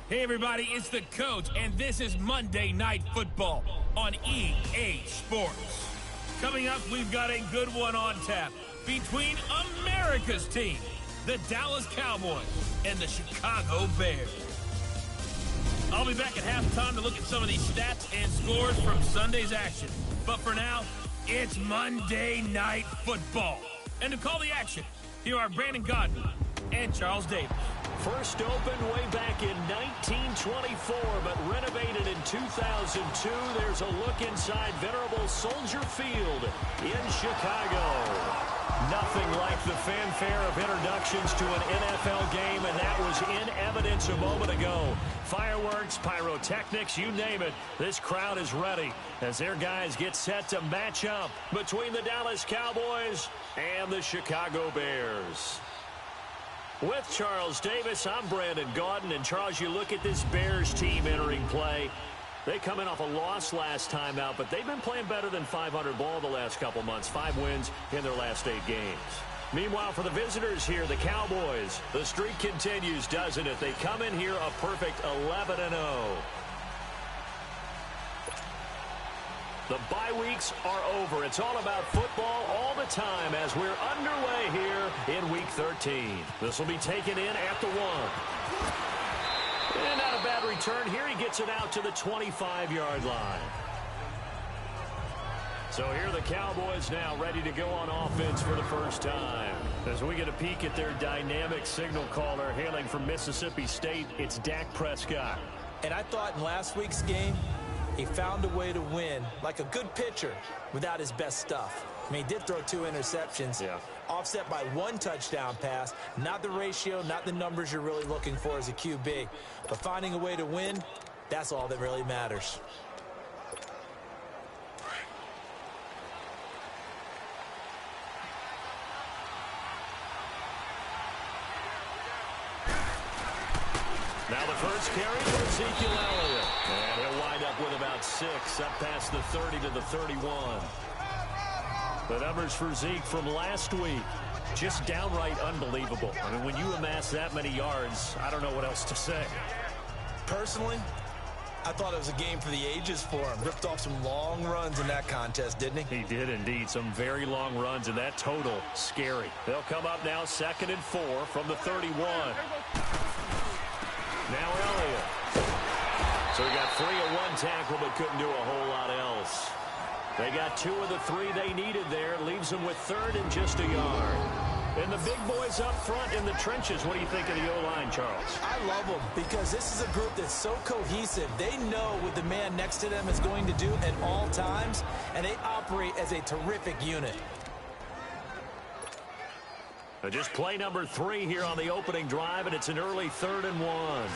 Hey everybody, it's the Coach, and this is Monday Night Football on EA Sports. Coming up, we've got a good one on tap between America's team, the Dallas Cowboys, and the Chicago Bears. I'll be back at halftime to look at some of these stats and scores from Sunday's action. But for now, it's Monday Night Football. And to call the action, here are Brandon Godden and Charles Davis. First opened way back in 1924, but renovated in 2002. There's a look inside venerable Soldier Field in Chicago. Nothing like the fanfare of introductions to an NFL game, and that was in evidence a moment ago. Fireworks, pyrotechnics, you name it. This crowd is ready as their guys get set to match up between the Dallas Cowboys and the Chicago Bears. With Charles Davis, I'm Brandon Gaudin. And Charles, you look at this Bears team entering play. They come in off a loss last time out, but they've been playing better than 500 ball the last couple months. 5 wins in their last 8 games. Meanwhile, for the visitors here, the Cowboys, the streak continues, doesn't it? They come in here a perfect 11-0. The bye weeks are over. It's all about football all the time as we're underway here in Week 13. This will be taken in at the 1. And not a bad return here. He gets it out to the 25-yard line. So here are the Cowboys now ready to go on offense for the first time. As we get a peek at their dynamic signal caller hailing from Mississippi State, it's Dak Prescott. And I thought in last week's game, he found a way to win like a good pitcher without his best stuff. I mean, he did throw 2 interceptions, offset by 1 touchdown pass. Not the ratio, not the numbers you're really looking for as a QB. But finding a way to win, that's all that really matters. Now the first carry for Ezekiel Elliott. And he'll wind up with about 6, up past the 30 to the 31. The numbers for Zeke from last week, just downright unbelievable. I mean, when you amass that many yards, I don't know what else to say. Personally, I thought it was a game for the ages for him. Ripped off some long runs in that contest, didn't he? He did indeed. Some very long runs, and that total, scary. They'll come up now 2nd and 4 from the 31. Now Elliott. So he got 3 at 1 tackle, but couldn't do a whole lot else. They got 2 of the 3 they needed there. Leaves them with 3rd and just a yard. And the big boys up front in the trenches. What do you think of the O-line, Charles? I love them because this is a group that's so cohesive. They know what the man next to them is going to do at all times, and they operate as a terrific unit. Just play number 3 here on the opening drive, and it's an early 3rd and 1.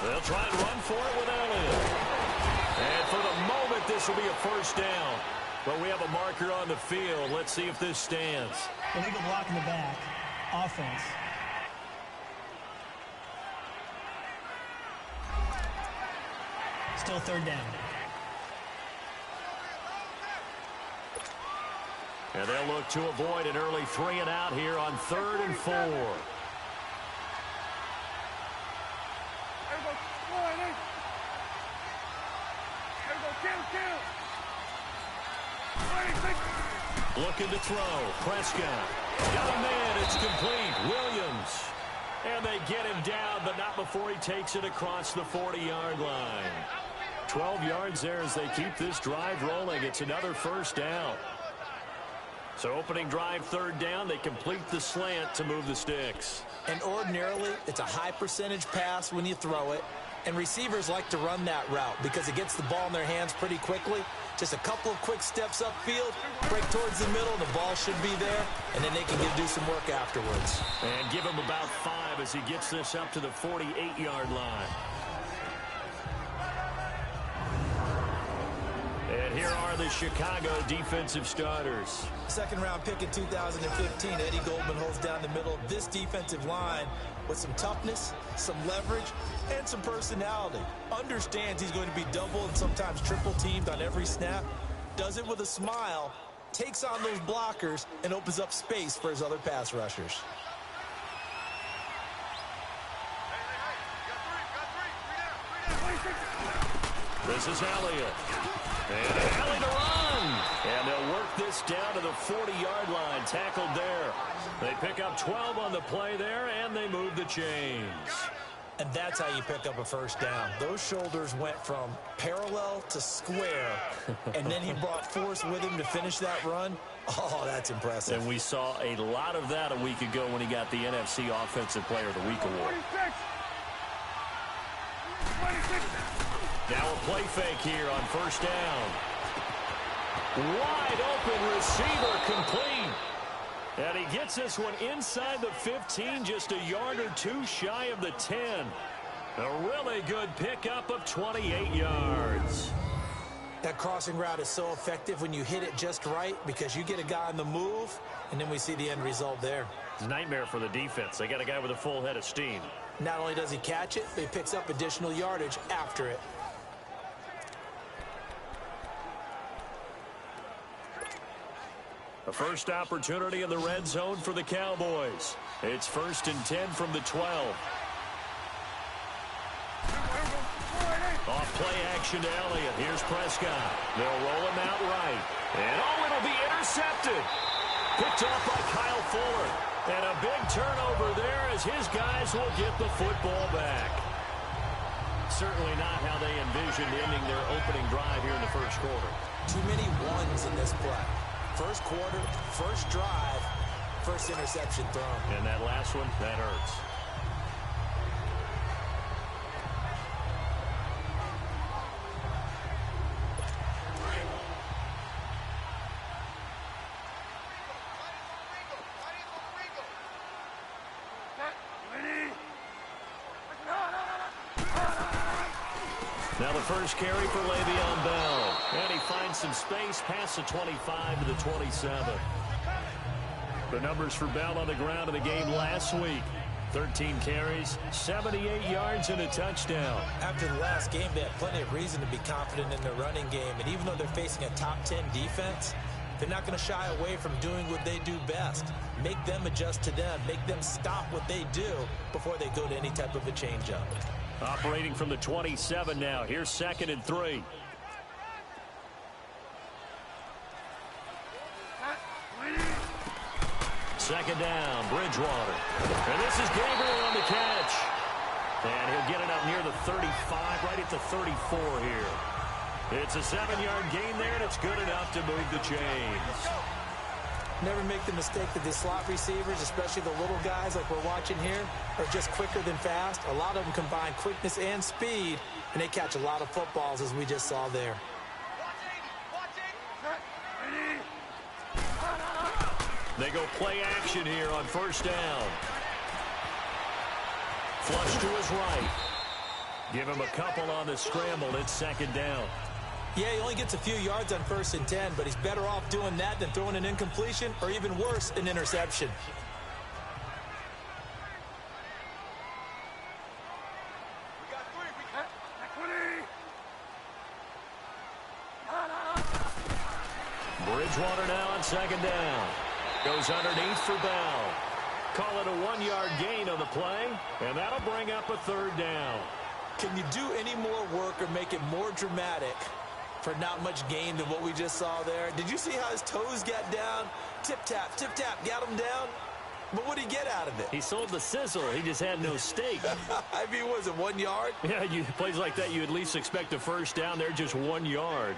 They'll try and run for it with Elliott. And for the moment, this will be a first down. But we have a marker on the field. Let's see if this stands. Illegal block in the back. Offense. Still 3rd down. And they'll look to avoid an early 3 and out here on 3rd and 4. Looking to throw. Prescott. Got a man. It's complete. Williams. And they get him down, but not before he takes it across the 40-yard line. 12 yards there as they keep this drive rolling. It's another first down. So opening drive 3rd down, they complete the slant to move the sticks. And ordinarily, it's a high percentage pass when you throw it. And receivers like to run that route because it gets the ball in their hands pretty quickly. Just a couple of quick steps upfield, break towards the middle, the ball should be there, and then they can do some work afterwards. And give him about 5 as he gets this up to the 48-yard line. And here are the Chicago defensive starters. 2nd-round pick in 2015, Eddie Goldman holds down the middle of this defensive line with some toughness, some leverage, and some personality. Understands he's going to be double and sometimes triple teamed on every snap. Does it with a smile, takes on those blockers, and opens up space for his other pass rushers. This is Elliott. And Elliott to run. And they'll work this down to the 40-yard line. Tackled there. They pick up 12 on the play there, and they move the chains. And that's how you pick up a first down. Those shoulders went from parallel to square, and then he brought force with him to finish that run. Oh, that's impressive. And we saw a lot of that a week ago when he got the NFC Offensive Player of the Week award. Now a play fake here on first down. Wide open receiver complete. And he gets this one inside the 15, just a yard or two shy of the 10. A really good pickup of 28 yards. That crossing route is so effective when you hit it just right because you get a guy on the move, and then we see the end result there. It's a nightmare for the defense. They got a guy with a full head of steam. Not only does he catch it, but he picks up additional yardage after it. A first opportunity in the red zone for the Cowboys. It's 1st and 10 from the 12. Off play action to Elliott. Here's Prescott. They'll roll him out right. And it'll be intercepted. Picked off by Kyle Fuller. And a big turnover there as his guys will get the football back. Certainly not how they envisioned ending their opening drive here in the first quarter. Too many ones in this play. First quarter, first drive, first interception thrown. And that last one, that hurts. Now the first carry for Le'Veon Bell. And he finds some space past the 25 to the 27. The numbers for Bell on the ground in the game last week. 13 carries, 78 yards, and a touchdown. After the last game, they had plenty of reason to be confident in their running game. And even though they're facing a top 10 defense, they're not going to shy away from doing what they do best. Make them adjust to them. Make them stop what they do before they go to any type of a changeup. Operating from the 27 now. Here's 2nd and 3. Second down, Bridgewater. And this is Gabriel on the catch. And he'll get it up near the 35, right at the 34 here. It's a 7-yard gain there, and it's good enough to move the chains. Never make the mistake that the slot receivers, especially the little guys like we're watching here, are just quicker than fast. A lot of them combine quickness and speed, and they catch a lot of footballs, as we just saw there. They go play action here on first down. Flush to his right. Give him a couple on the scramble. It's 2nd down. Yeah, he only gets a few yards on 1st and 10, but he's better off doing that than throwing an incompletion or even worse, an interception. Bridgewater now on 2nd down. Goes underneath for Bell. Call it a 1-yard gain on the play, and that'll bring up a 3rd down. Can you do any more work or make it more dramatic for not much gain than what we just saw there? Did you see how his toes got down? Tip-tap, got him down. But what did he get out of it? He sold the sizzle. He just had no steak. I mean, was it 1 yard? Yeah, plays like that, you at least expect a first down. They're just 1 yard.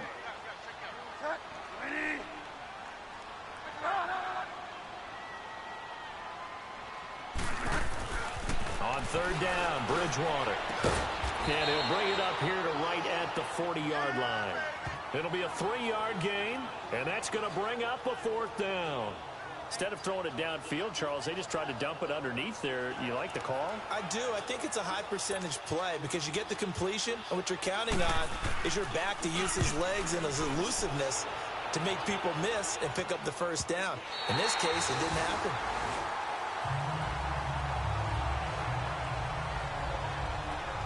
On 3rd down, Bridgewater. And he'll bring it up here to right at the 40-yard line. It'll be a 3-yard gain, and that's going to bring up a 4th down. Instead of throwing it downfield, Charles, they just tried to dump it underneath there. You like the call? I do. I think it's a high percentage play because you get the completion, and what you're counting on is your back to use his legs and his elusiveness to make people miss and pick up the first down. In this case, it didn't happen.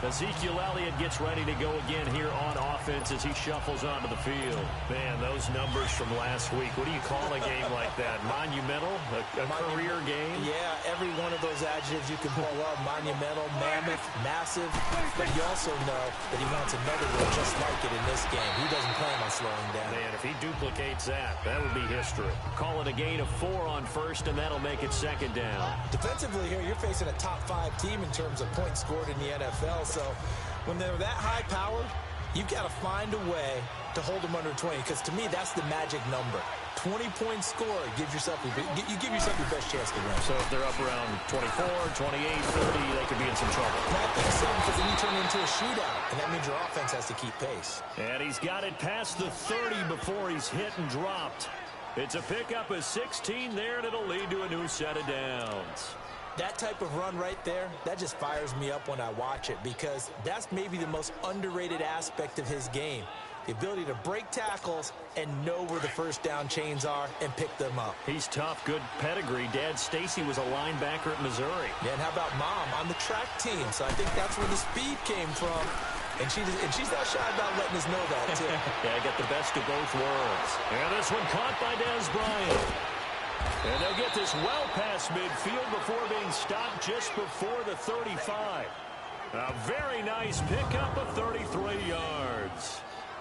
Ezekiel Elliott gets ready to go again here on offense as he shuffles onto the field. Man, those numbers from last week. What do you call a game like that? Monumental? A career game? Yeah, every one of those adjectives you can pull up. Monumental, mammoth, massive. But you also know that he wants another one just like it in this game. He doesn't plan on slowing down. Man, if he duplicates that, that would be history. Call it a gain of 4 on first, and that'll make it second down. Defensively here, you're facing a top-5 team in terms of points scored in the NFL. So when they're that high-powered, you've got to find a way to hold them under 20, because to me, that's the magic number. 20-point score, you give yourself your best chance to win. So if they're up around 24, 28, 30, they could be in some trouble. I think so, because then you turn it into a shootout, and that means your offense has to keep pace. And he's got it past the 30 before he's hit and dropped. It's a pickup of 16 there, and it'll lead to a new set of downs. That type of run right there, that just fires me up when I watch it, because that's maybe the most underrated aspect of his game. The ability to break tackles and know where the first down chains are and pick them up. He's tough, good pedigree. Dad Stacy was a linebacker at Missouri. Yeah, and how about Mom on the track team? So I think that's where the speed came from. And she's not shy about letting us know that, too. Yeah, get the best of both worlds. And this one caught by Dez Bryant. And they'll get this well past midfield before being stopped just before the 35. A very nice pickup of 33 yards.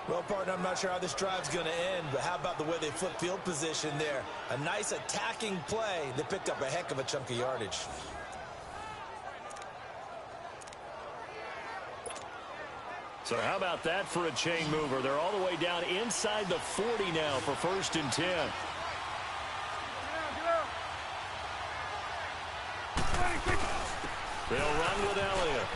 Well, partner, I'm not sure how this drive's going to end, but how about the way they flip field position there? A nice attacking play. They picked up a heck of a chunk of yardage. So how about that for a chain mover? They're all the way down inside the 40 now for 1st and 10. They'll run with Elliott.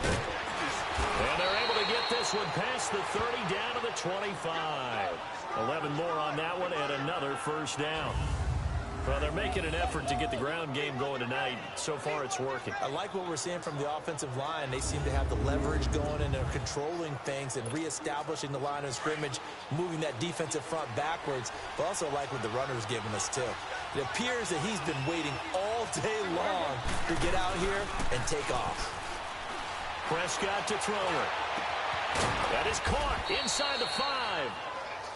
And they're able to get this one past the 30 down to the 25. 11 more on that one and another first down. Well, they're making an effort to get the ground game going tonight. So far, it's working. I like what we're seeing from the offensive line. They seem to have the leverage going, and they're controlling things and reestablishing the line of scrimmage, moving that defensive front backwards. But also like what the runner's giving us, too. It appears that he's been waiting all day long to get out here and take off. Prescott to throw it. That is caught inside the 5.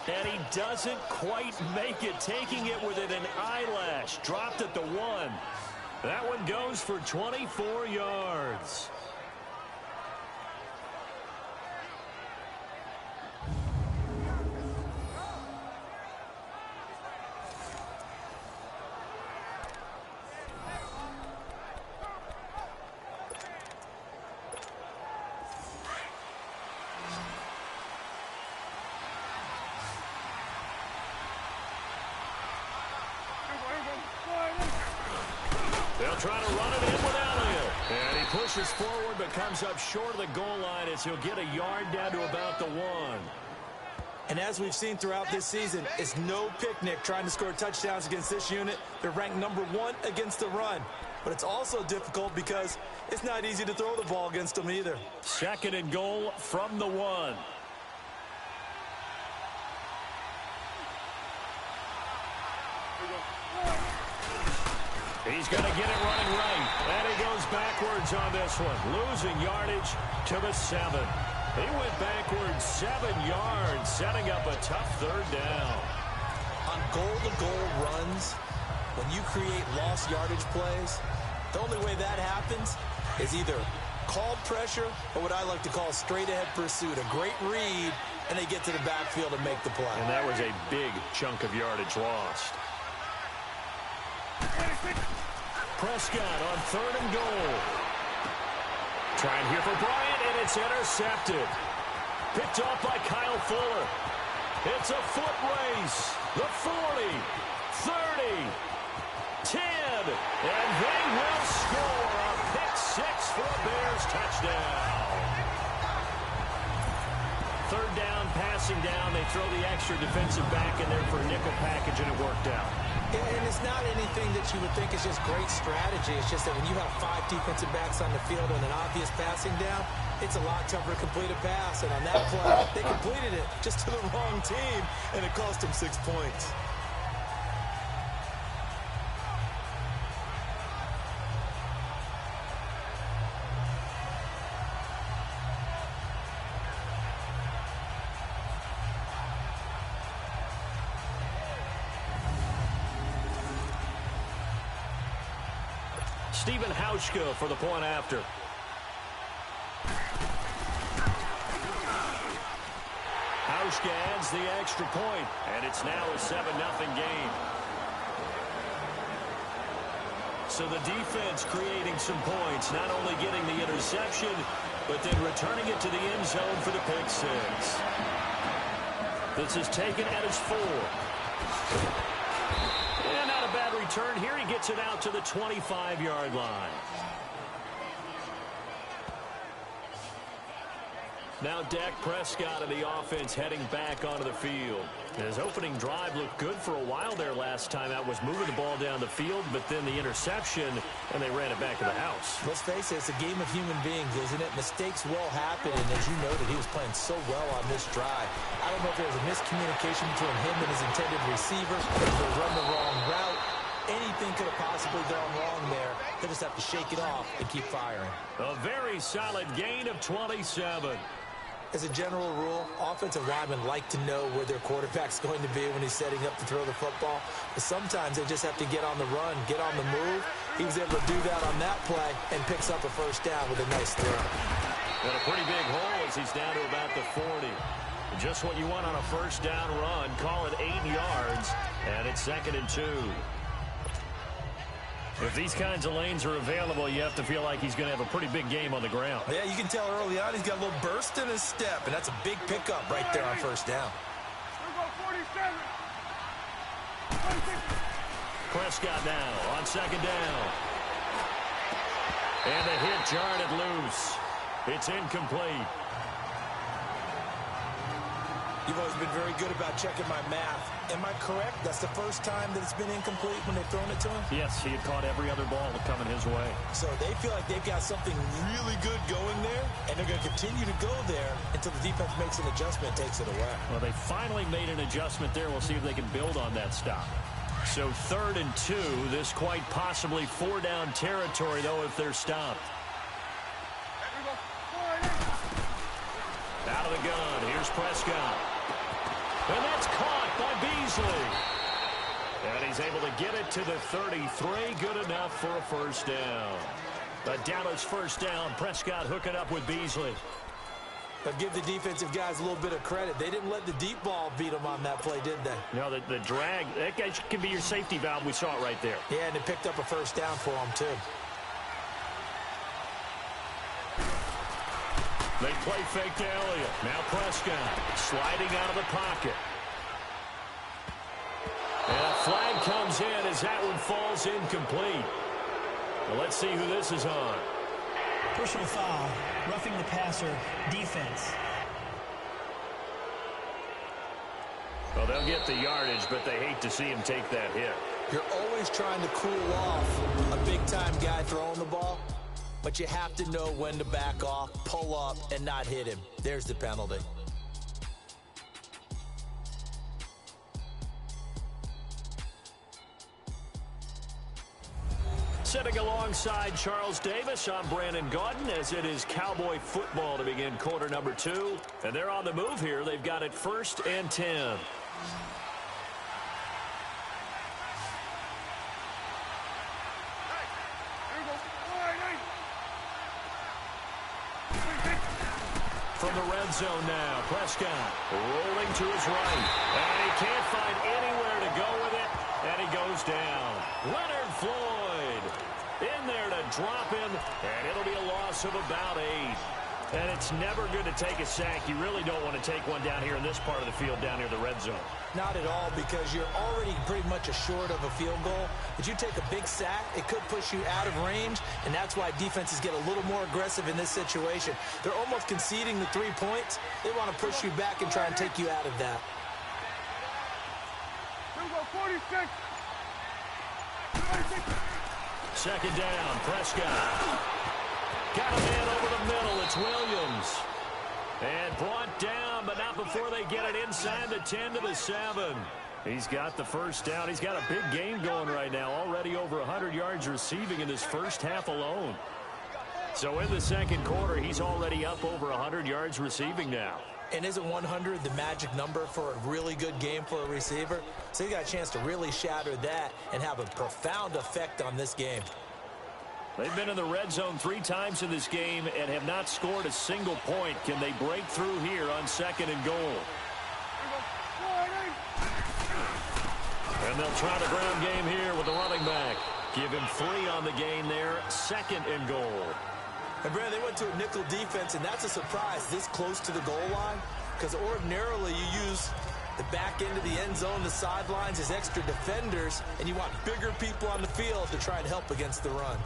And he doesn't quite make it, taking it within an eyelash. Dropped at the 1. That one goes for 24 yards. They'll try to run it in with Elliott. And he pushes forward but comes up short of the goal line as he'll get a yard down to about the 1. And as we've seen throughout this season, it's no picnic trying to score touchdowns against this unit. They're ranked number 1 against the run. But it's also difficult because it's not easy to throw the ball against them either. 2nd and goal from the 1. He's going to get it running right. And he goes backwards on this one. Losing yardage to the 7. He went backwards 7 yards, setting up a tough 3rd down. On goal-to-goal runs, when you create lost yardage plays, the only way that happens is either called pressure or what I like to call straight-ahead pursuit. A great read, and they get to the backfield and make the play. And that was a big chunk of yardage lost. Prescott on 3rd and goal. Trying here for Bryant, and it's intercepted. Picked off by Kyle Fuller. It's a foot race. The 40, 30, 10, and they will score a pick 6 for a Bears touchdown. 3rd down, passing down. They throw the extra defensive back in there for a nickel package, and it worked out. And it's not anything that you would think is just great strategy. It's just that when you have 5 defensive backs on the field and an obvious passing down, it's a lot tougher to complete a pass. And on that play, they completed it just to the wrong team, and it cost them 6 points. Stephen Hauschka for the point after. Hauschka adds the extra point, and it's now a 7-0 game. So the defense creating some points, not only getting the interception, but then returning it to the end zone for the pick six. This is taken at his 4. And not a bad return here. He gets it out to the 25-yard line. Now Dak Prescott and the offense heading back onto the field. His opening drive looked good for a while there last time out, was moving the ball down the field, but then the interception, and they ran it back to the house. Let's face it, it's a game of human beings, isn't it? Mistakes will happen, and as you noted, he was playing so well on this drive. I don't know if there was a miscommunication between him and his intended receivers, if they run the wrong route. Anything could have possibly gone wrong there. They just have to shake it off and keep firing. A very solid gain of 27. As a general rule, offensive linemen like to know where their quarterback's going to be when he's setting up to throw the football. But sometimes they just have to get on the run, get on the move. He was able to do that on that play and picks up a first down with a nice throw. And a pretty big hole as he's down to about the 40. Just what you want on a first down run. Call it 8 yards, and it's 2nd and 2. If these kinds of lanes are available, you have to feel like he's going to have a pretty big game on the ground. Yeah, you can tell early on he's got a little burst in his step, and that's a big pickup right there on first down. Prescott now on 2nd down. And the hit jarred it loose. It's incomplete. You've always been very good about checking my math. Am I correct? That's the first time that it's been incomplete when they've thrown it to him? Yes, he had caught every other ball coming his way. So they feel like they've got something really good going there, and they're going to continue to go there until the defense makes an adjustment and takes it away. Well, they finally made an adjustment there. We'll see if they can build on that stop. So 3rd and 2. This quite possibly 4-down territory, though, if they're stopped. Out of the gun. Here's Prescott. And that's caught by Beasley. And he's able to get it to the 33. Good enough for a first down. A Dallas first down. Prescott hooking up with Beasley. But give the defensive guys a little bit of credit. They didn't let the deep ball beat them on that play, did they? No, the drag, that guy can be your safety valve. We saw it right there. Yeah, and it picked up a first down for them, too. They play fake to Elliott. Now Prescott sliding out of the pocket. And a flag comes in as that one falls incomplete. Well, let's see who this is on. Personal foul, roughing the passer, defense. Well, they'll get the yardage, but they hate to see him take that hit. You're always trying to cool off a big-time guy throwing the ball, but you have to know when to back off, pull up, and not hit him. There's the penalty. Sitting alongside Charles Davis, I'm Brandon Gaudin, as it is Cowboy football to begin quarter number 2. And they're on the move here. They've got it 1st and 10. From the red zone now, Prescott rolling to his right. And he can't find anywhere to go with it, and he goes down. Leonard Floyd in there to drop him, and it'll be a loss of about 8. And it's never good to take a sack. You really don't want to take one down here in this part of the field, down near the red zone. Not at all, because you're already pretty much assured of a field goal. If you take a big sack, it could push you out of range, and that's why defenses get a little more aggressive in this situation. They're almost conceding the 3 points. They want to push you back and try and take you out of that. 2nd down, Prescott. Got a man over the middle. It's Williams. And brought down, but not before they get it inside the 10 to the 7. He's got the first down. He's got a big game going right now. Already over 100 yards receiving in his first half alone. So in the second quarter, he's already up over 100 yards receiving now. And isn't 100 the magic number for a really good game for a receiver? So he got a chance to really shatter that and have a profound effect on this game. They've been in the red zone 3 times in this game and have not scored a single point. Can they break through here on 2nd and goal? And they'll try the ground game here with the running back. Give him 3 on the gain there. 2nd and goal. And, Brad, they went to a nickel defense, and that's a surprise this close to the goal line, because ordinarily you use the back end of the end zone, the sidelines as extra defenders, and you want bigger people on the field to try and help against the run.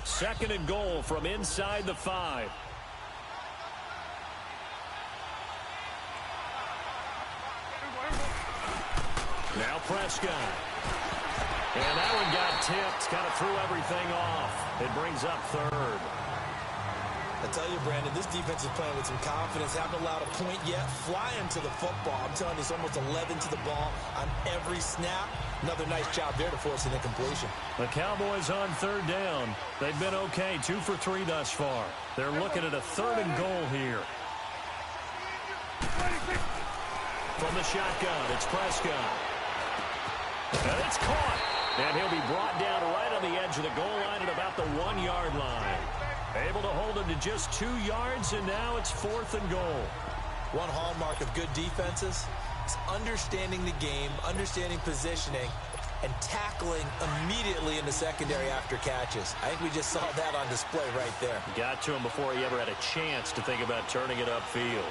2nd and goal from inside the 5. Now Prescott. And that one got tipped. Kind of threw everything off. It brings up 3rd. I tell you, Brandon, this defense is playing with some confidence. Haven't allowed a point yet. Flying to the football. I'm telling you, it's almost 11 to the ball on every snap. Another nice job there to force an incompletion. The Cowboys on 3rd down. They've been okay, 2 for 3 thus far. They're looking at a 3rd and goal here. From the shotgun, it's Prescott. And it's caught. And he'll be brought down right on the edge of the goal line at about the 1-yard line. Able to hold him to just 2 yards, and now it's 4th and goal. One hallmark of good defenses is understanding the game, understanding positioning, and tackling immediately in the secondary after catches. I think we just saw that on display right there. Got to him before he ever had a chance to think about turning it upfield.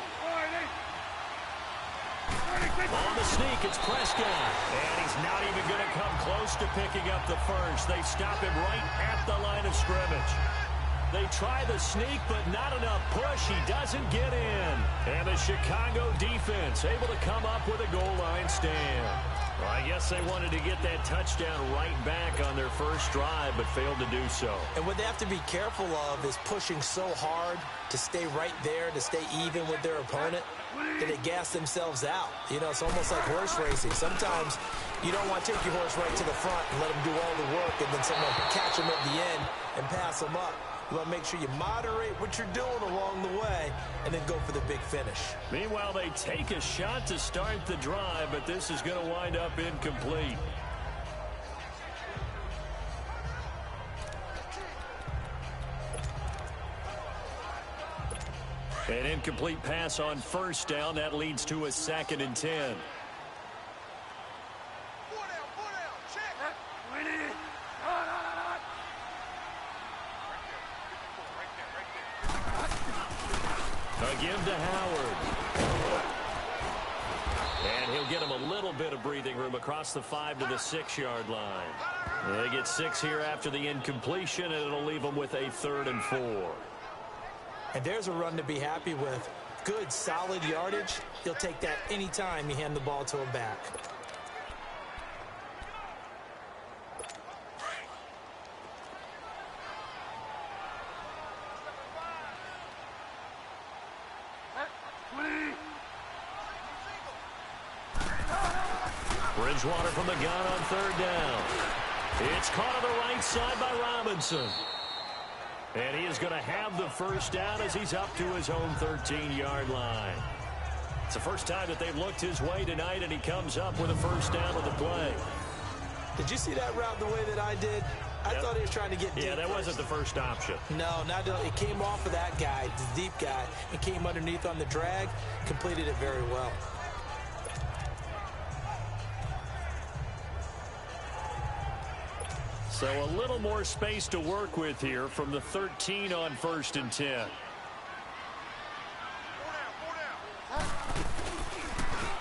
On the sneak, it's Prescott. And he's not even going to come close to picking up the first. They stop him right at the line of scrimmage. They try the sneak, but not enough push. He doesn't get in. And the Chicago defense able to come up with a goal line stand. Well, I guess they wanted to get that touchdown right back on their first drive, but failed to do so. And what they have to be careful of is pushing so hard to stay right there, to stay even with their opponent, that they gas themselves out. You know, it's almost like horse racing. Sometimes you don't want to take your horse right to the front and let them do all the work, and then someone catch them at the end and pass them up. You want to make sure you moderate what you're doing along the way and then go for the big finish. Meanwhile, they take a shot to start the drive, but this is going to wind up incomplete. An incomplete pass on 1st down. That leads to a 2nd and 10. Give to Howard. And he'll get him a little bit of breathing room across the 5 to the 6-yard line. They get 6 here after the incompletion, and it'll leave them with a 3rd and 4. And there's a run to be happy with. Good, solid yardage. He'll take that anytime you hand the ball to him back. Bridgewater from the gun on 3rd down. It's caught on the right side by Robinson. And he is going to have the 1st down as he's up to his own 13-yard line. It's the first time that they've looked his way tonight, and he comes up with a 1st down on the play. Did you see that route the way that I did? I thought he was trying to get deep. Yeah, that wasn't the first option. No, not it came off of that guy, the deep guy, and came underneath on the drag, completed it very well. So a little more space to work with here from the 13 on 1st and 10.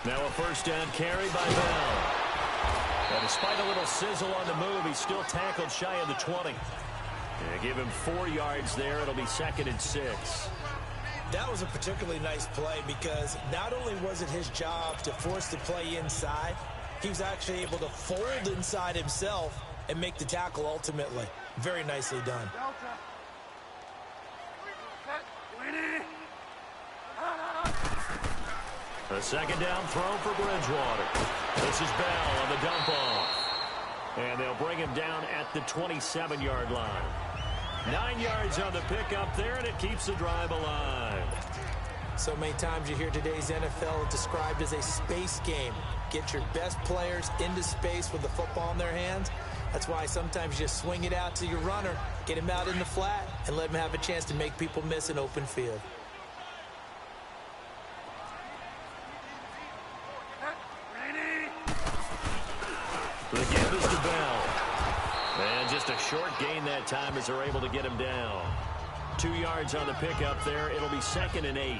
Now a 1st down carry by Bell. And despite a little sizzle on the move, he's still tackled shy of the 20. Yeah, give him 4 yards there. It'll be 2nd and 6. That was a particularly nice play because not only was it his job to force the play inside, he was actually able to fold inside himself and make the tackle ultimately. Very nicely done. A 2nd down throw for Bridgewater. This is Bell on the dump off. And they'll bring him down at the 27-yard line. 9 yards on the pickup there, and it keeps the drive alive. So many times you hear today's NFL described as a space game. Get your best players into space with the football in their hands, That's why sometimes you just swing it out to your runner, get him out in the flat, and let him have a chance to make people miss an open field. The give is to Bell. And just a short gain that time as they're able to get him down. 2 yards on the pickup there. It'll be 2nd and 8.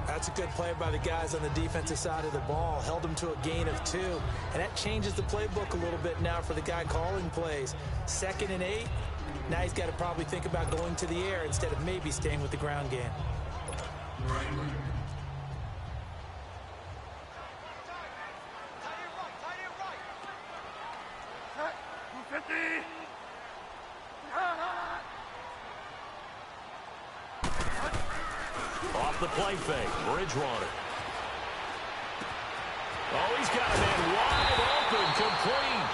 That's a good play by the guys on the defensive side of the ball. Held them to a gain of 2. And that changes the playbook a little bit now for the guy calling plays. 2nd and 8. Now he's got to probably think about going to the air instead of maybe staying with the ground game. Off the play fake, Bridgewater. Oh, he's got a man wide open, complete.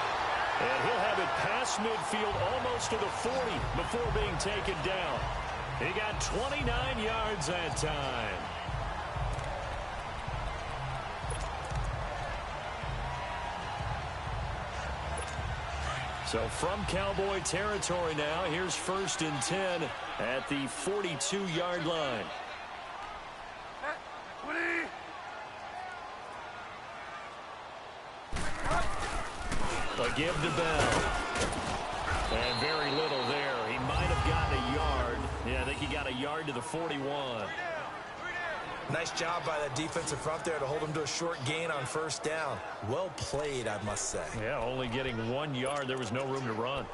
And he'll have it past midfield almost to the 40 before being taken down. He got 29 yards that time. So from Cowboy territory now, here's 1st and 10 at the 42-yard line. A give to Bell. And very little there. He might have gotten a yard. Yeah, I think he got a yard to the 41. Nice job by that defensive front there to hold him to a short gain on 1st down. Well played, I must say. Yeah, only getting 1 yard. There was no room to run.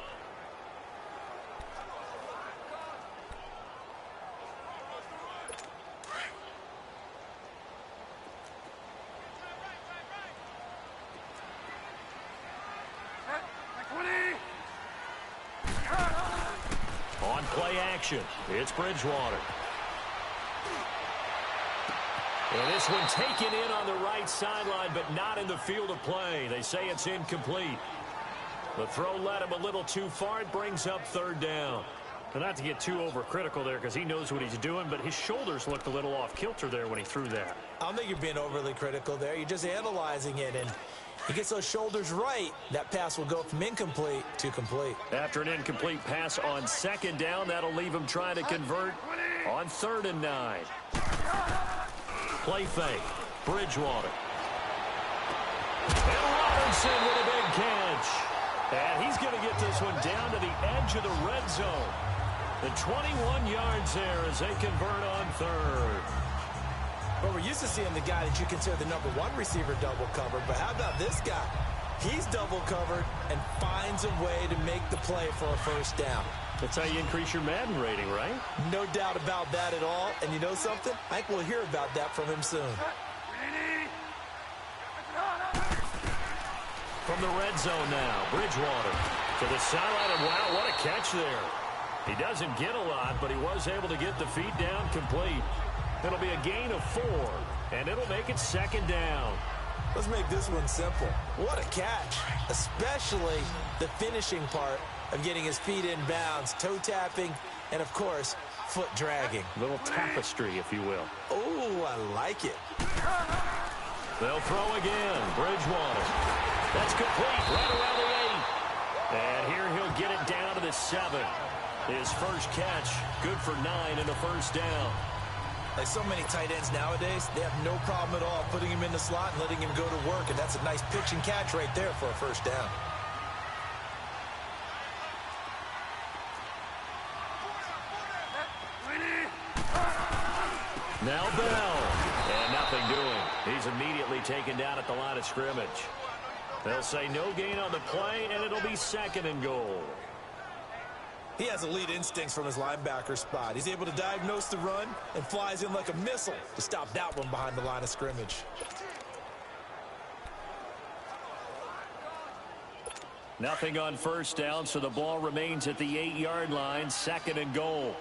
On play action, it's Bridgewater. And this one taken in on the right sideline, but not in the field of play. They say it's incomplete. The throw led him a little too far. It brings up 3rd down. And not to get too overcritical there because he knows what he's doing, but his shoulders looked a little off kilter there when he threw that. I don't think you're being overly critical there. You're just analyzing it, and he gets those shoulders right. That pass will go from incomplete to complete. After an incomplete pass on 2nd down, that'll leave him trying to convert on 3rd and 9. Play fake. Bridgewater. And Robinson with a big catch. And he's going to get this one down to the edge of the red zone. The 21 yards there as they convert on 3rd. Well, we're used to seeing the guy that you consider the #1 receiver double covered, but how about this guy? He's double covered and finds a way to make the play for a 1st down. That's how you increase your Madden rating, right? No doubt about that at all. And you know something? I think we'll hear about that from him soon. From the red zone now, Bridgewater to the sideline, and wow, what a catch there. He doesn't get a lot, but he was able to get the feet down complete. It'll be a gain of 4, and it'll make it 2nd down. Let's make this one simple. What a catch, especially the finishing part of getting his feet in bounds, toe tapping, and of course, foot dragging. A little tapestry, if you will. Oh, I like it. They'll throw again. Bridgewater. That's complete right around the 8. And here he'll get it down to the 7. His first catch, good for 9 and a 1st down. Like so many tight ends nowadays, they have no problem at all putting him in the slot and letting him go to work, and that's a nice pitch and catch right there for a 1st down. Now Bell. And nothing doing. He's immediately taken down at the line of scrimmage. They'll say no gain on the play, and it'll be 2nd and goal. He has elite instincts from his linebacker spot. He's able to diagnose the run and flies in like a missile to stop that one behind the line of scrimmage. Nothing on 1st down, so the ball remains at the 8-yard line, 2nd and goal.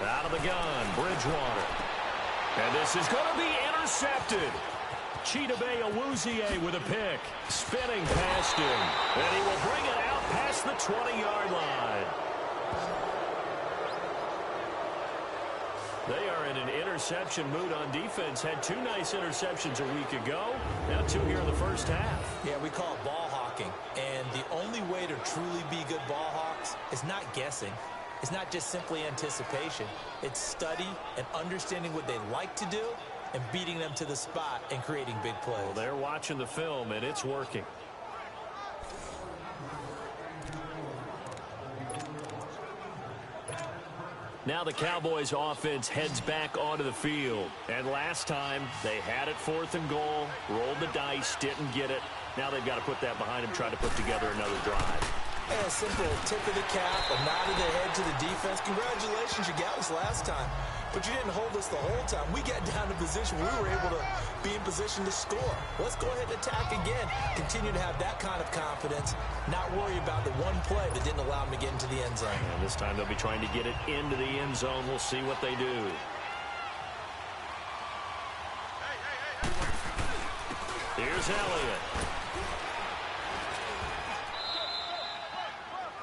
Out of the gun, Bridgewater. And this is going to be intercepted. Chidobe Awuzie with a pick. Spinning past him. And he will bring it out past the 20-yard line. They are in an interception. interception mood on defense. Had 2 nice interceptions a week ago. Now 2 here in the first half. Yeah, we call it ball hawking. And the only way to truly be good ball hawks is not guessing. It's not just simply anticipation. It's study and understanding what they like to do and beating them to the spot and creating big plays. Well, they're watching the film, and it's working. Now the Cowboys offense heads back onto the field. And last time, they had it 4th and goal, rolled the dice, didn't get it. Now they've got to put that behind them, try to put together another drive. And a simple tip of the cap, a nod of the head to the defense. Congratulations, you got us last time. But you didn't hold us the whole time. We got down to position. We were able to be in position to score. Let's go ahead and attack again. Continue to have that kind of confidence. Not worry about the one play that didn't allow them to get into the end zone. And this time they'll be trying to get it into the end zone. We'll see what they do. Here's Elliott.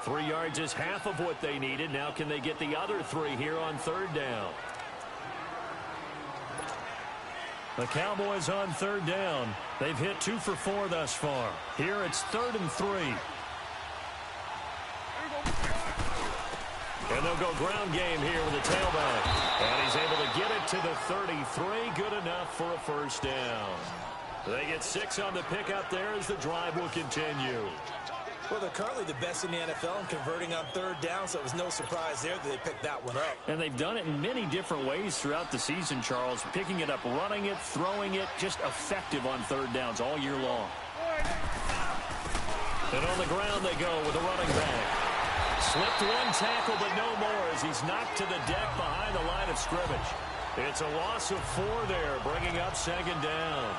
3 yards is half of what they needed. Now can they get the other 3 here on 3rd down? The Cowboys on 3rd down. They've hit 2 for 4 thus far. Here it's 3rd and 3. And they'll go ground game here with the tailback. And he's able to get it to the 33. Good enough for a first down. They get 6 on the pickup there as the drive will continue. Well, they're currently the best in the NFL in converting on 3rd down, so it was no surprise there that they picked that one up. And they've done it in many different ways throughout the season, Charles. Picking it up, running it, throwing it, just effective on 3rd downs all year long. And on the ground they go with a running back. Slipped 1 tackle, but no more as he's knocked to the deck behind the line of scrimmage. It's a loss of 4 there, bringing up 2nd down.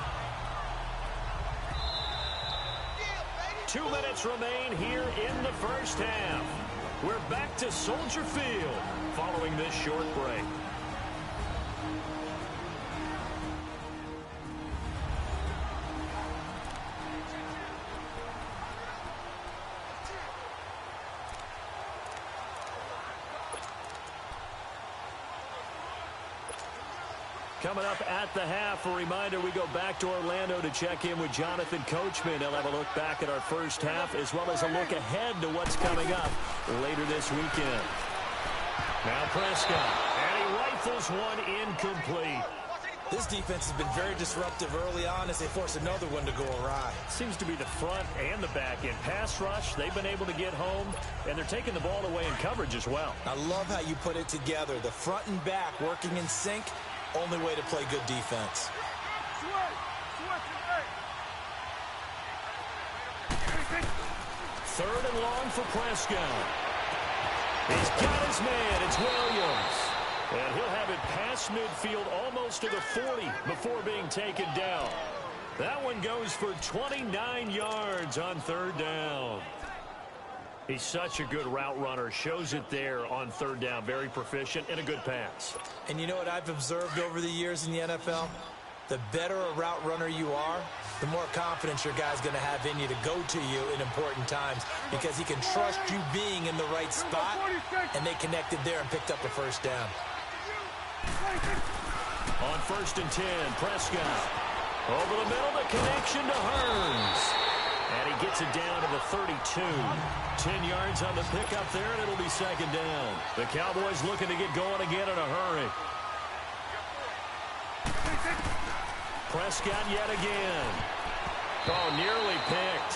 2 minutes remain here in the first half. We're back to Soldier Field following this short break. Coming up at the half, a reminder, we go back to Orlando to check in with Jonathan Coachman. He'll have a look back at our first half as well as a look ahead to what's coming up later this weekend. Now Prescott, and he rifles one incomplete. This defense has been very disruptive early on as they force another one to go awry. Seems to be the front and the back end. Pass rush, they've been able to get home, and they're taking the ball away in coverage as well. I love how you put it together. The front and back working in sync. Only way to play good defense. 3rd and long for Prescott. He's got his man. It's Williams. And he'll have it past midfield almost to the 40 before being taken down. That one goes for 29 yards on 3rd down. He's such a good route runner. Shows it there on 3rd down. Very proficient and a good pass. And you know what I've observed over the years in the NFL? The better a route runner you are, the more confidence your guy's going to have in you to go to you in important times because he can trust you being in the right spot, and they connected there and picked up a first down. On 1st and 10, Prescott. Over the middle, the connection to Hearns. And he gets it down to the 32. 10 yards on the pickup there, and it'll be 2nd down. The Cowboys looking to get going again in a hurry. Prescott yet again. Oh, nearly picked.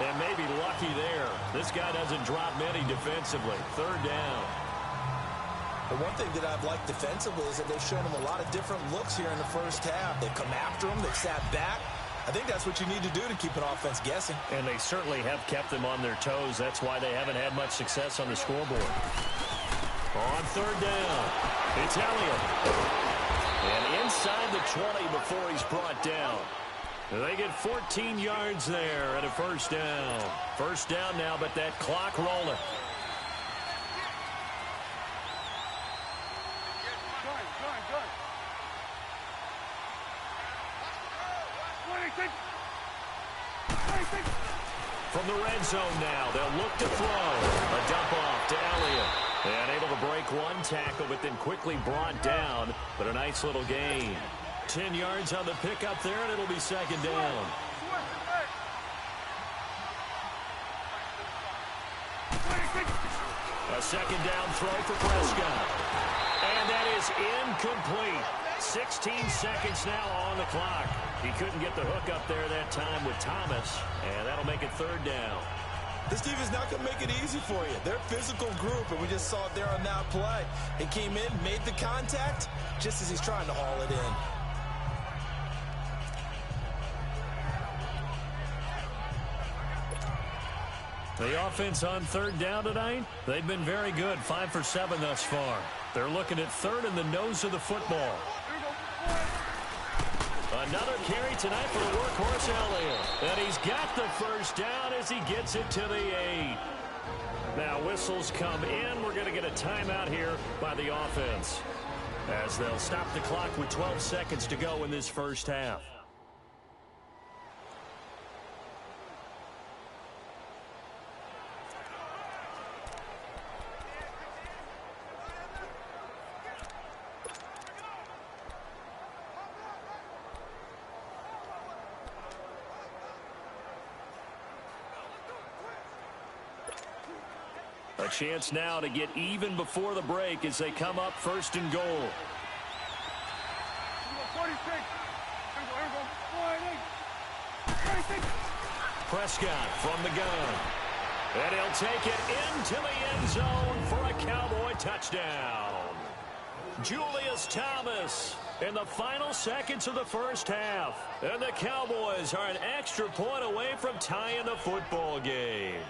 And maybe lucky there. This guy doesn't drop many defensively. 3rd down. The one thing that I've liked defensively is that they've shown him a lot of different looks here in the first half. They've come after him. They've sat back. I think that's what you need to do to keep an offense guessing. And they certainly have kept them on their toes. That's why they haven't had much success on the scoreboard. On 3rd down, it's Elliott. And inside the 20 before he's brought down. They get 14 yards there and a first down. First down now, but that clock rolling. From the red zone now, they'll look to throw. A dump off to Elliott. And able to break one tackle, but then quickly brought down. But a nice little gain. 10 yards on the pickup there, and it'll be second down. A second down throw for Prescott. And that is incomplete. 16 seconds now on the clock. He couldn't get the hook up there that time with Thomas, and that'll make it third down. This defense is not going to make it easy for you. They're a physical group, and we just saw it there on that play. He came in, made the contact, just as he's trying to haul it in. The offense on third down tonight, they've been very good, 5 for 7 thus far. They're looking at third in the nose of the football. Another carry tonight for the workhorse Elliott. And he's got the first down as he gets it to the 8. Now whistles come in. We're going to get a timeout here by the offense, as they'll stop the clock with 12 seconds to go in this first half. A chance now to get even before the break as they come up first and goal. Prescott from the gun. And he'll take it into the end zone for a Cowboy touchdown. Julius Thomas in the final seconds of the first half. And the Cowboys are an extra point away from tying the football game.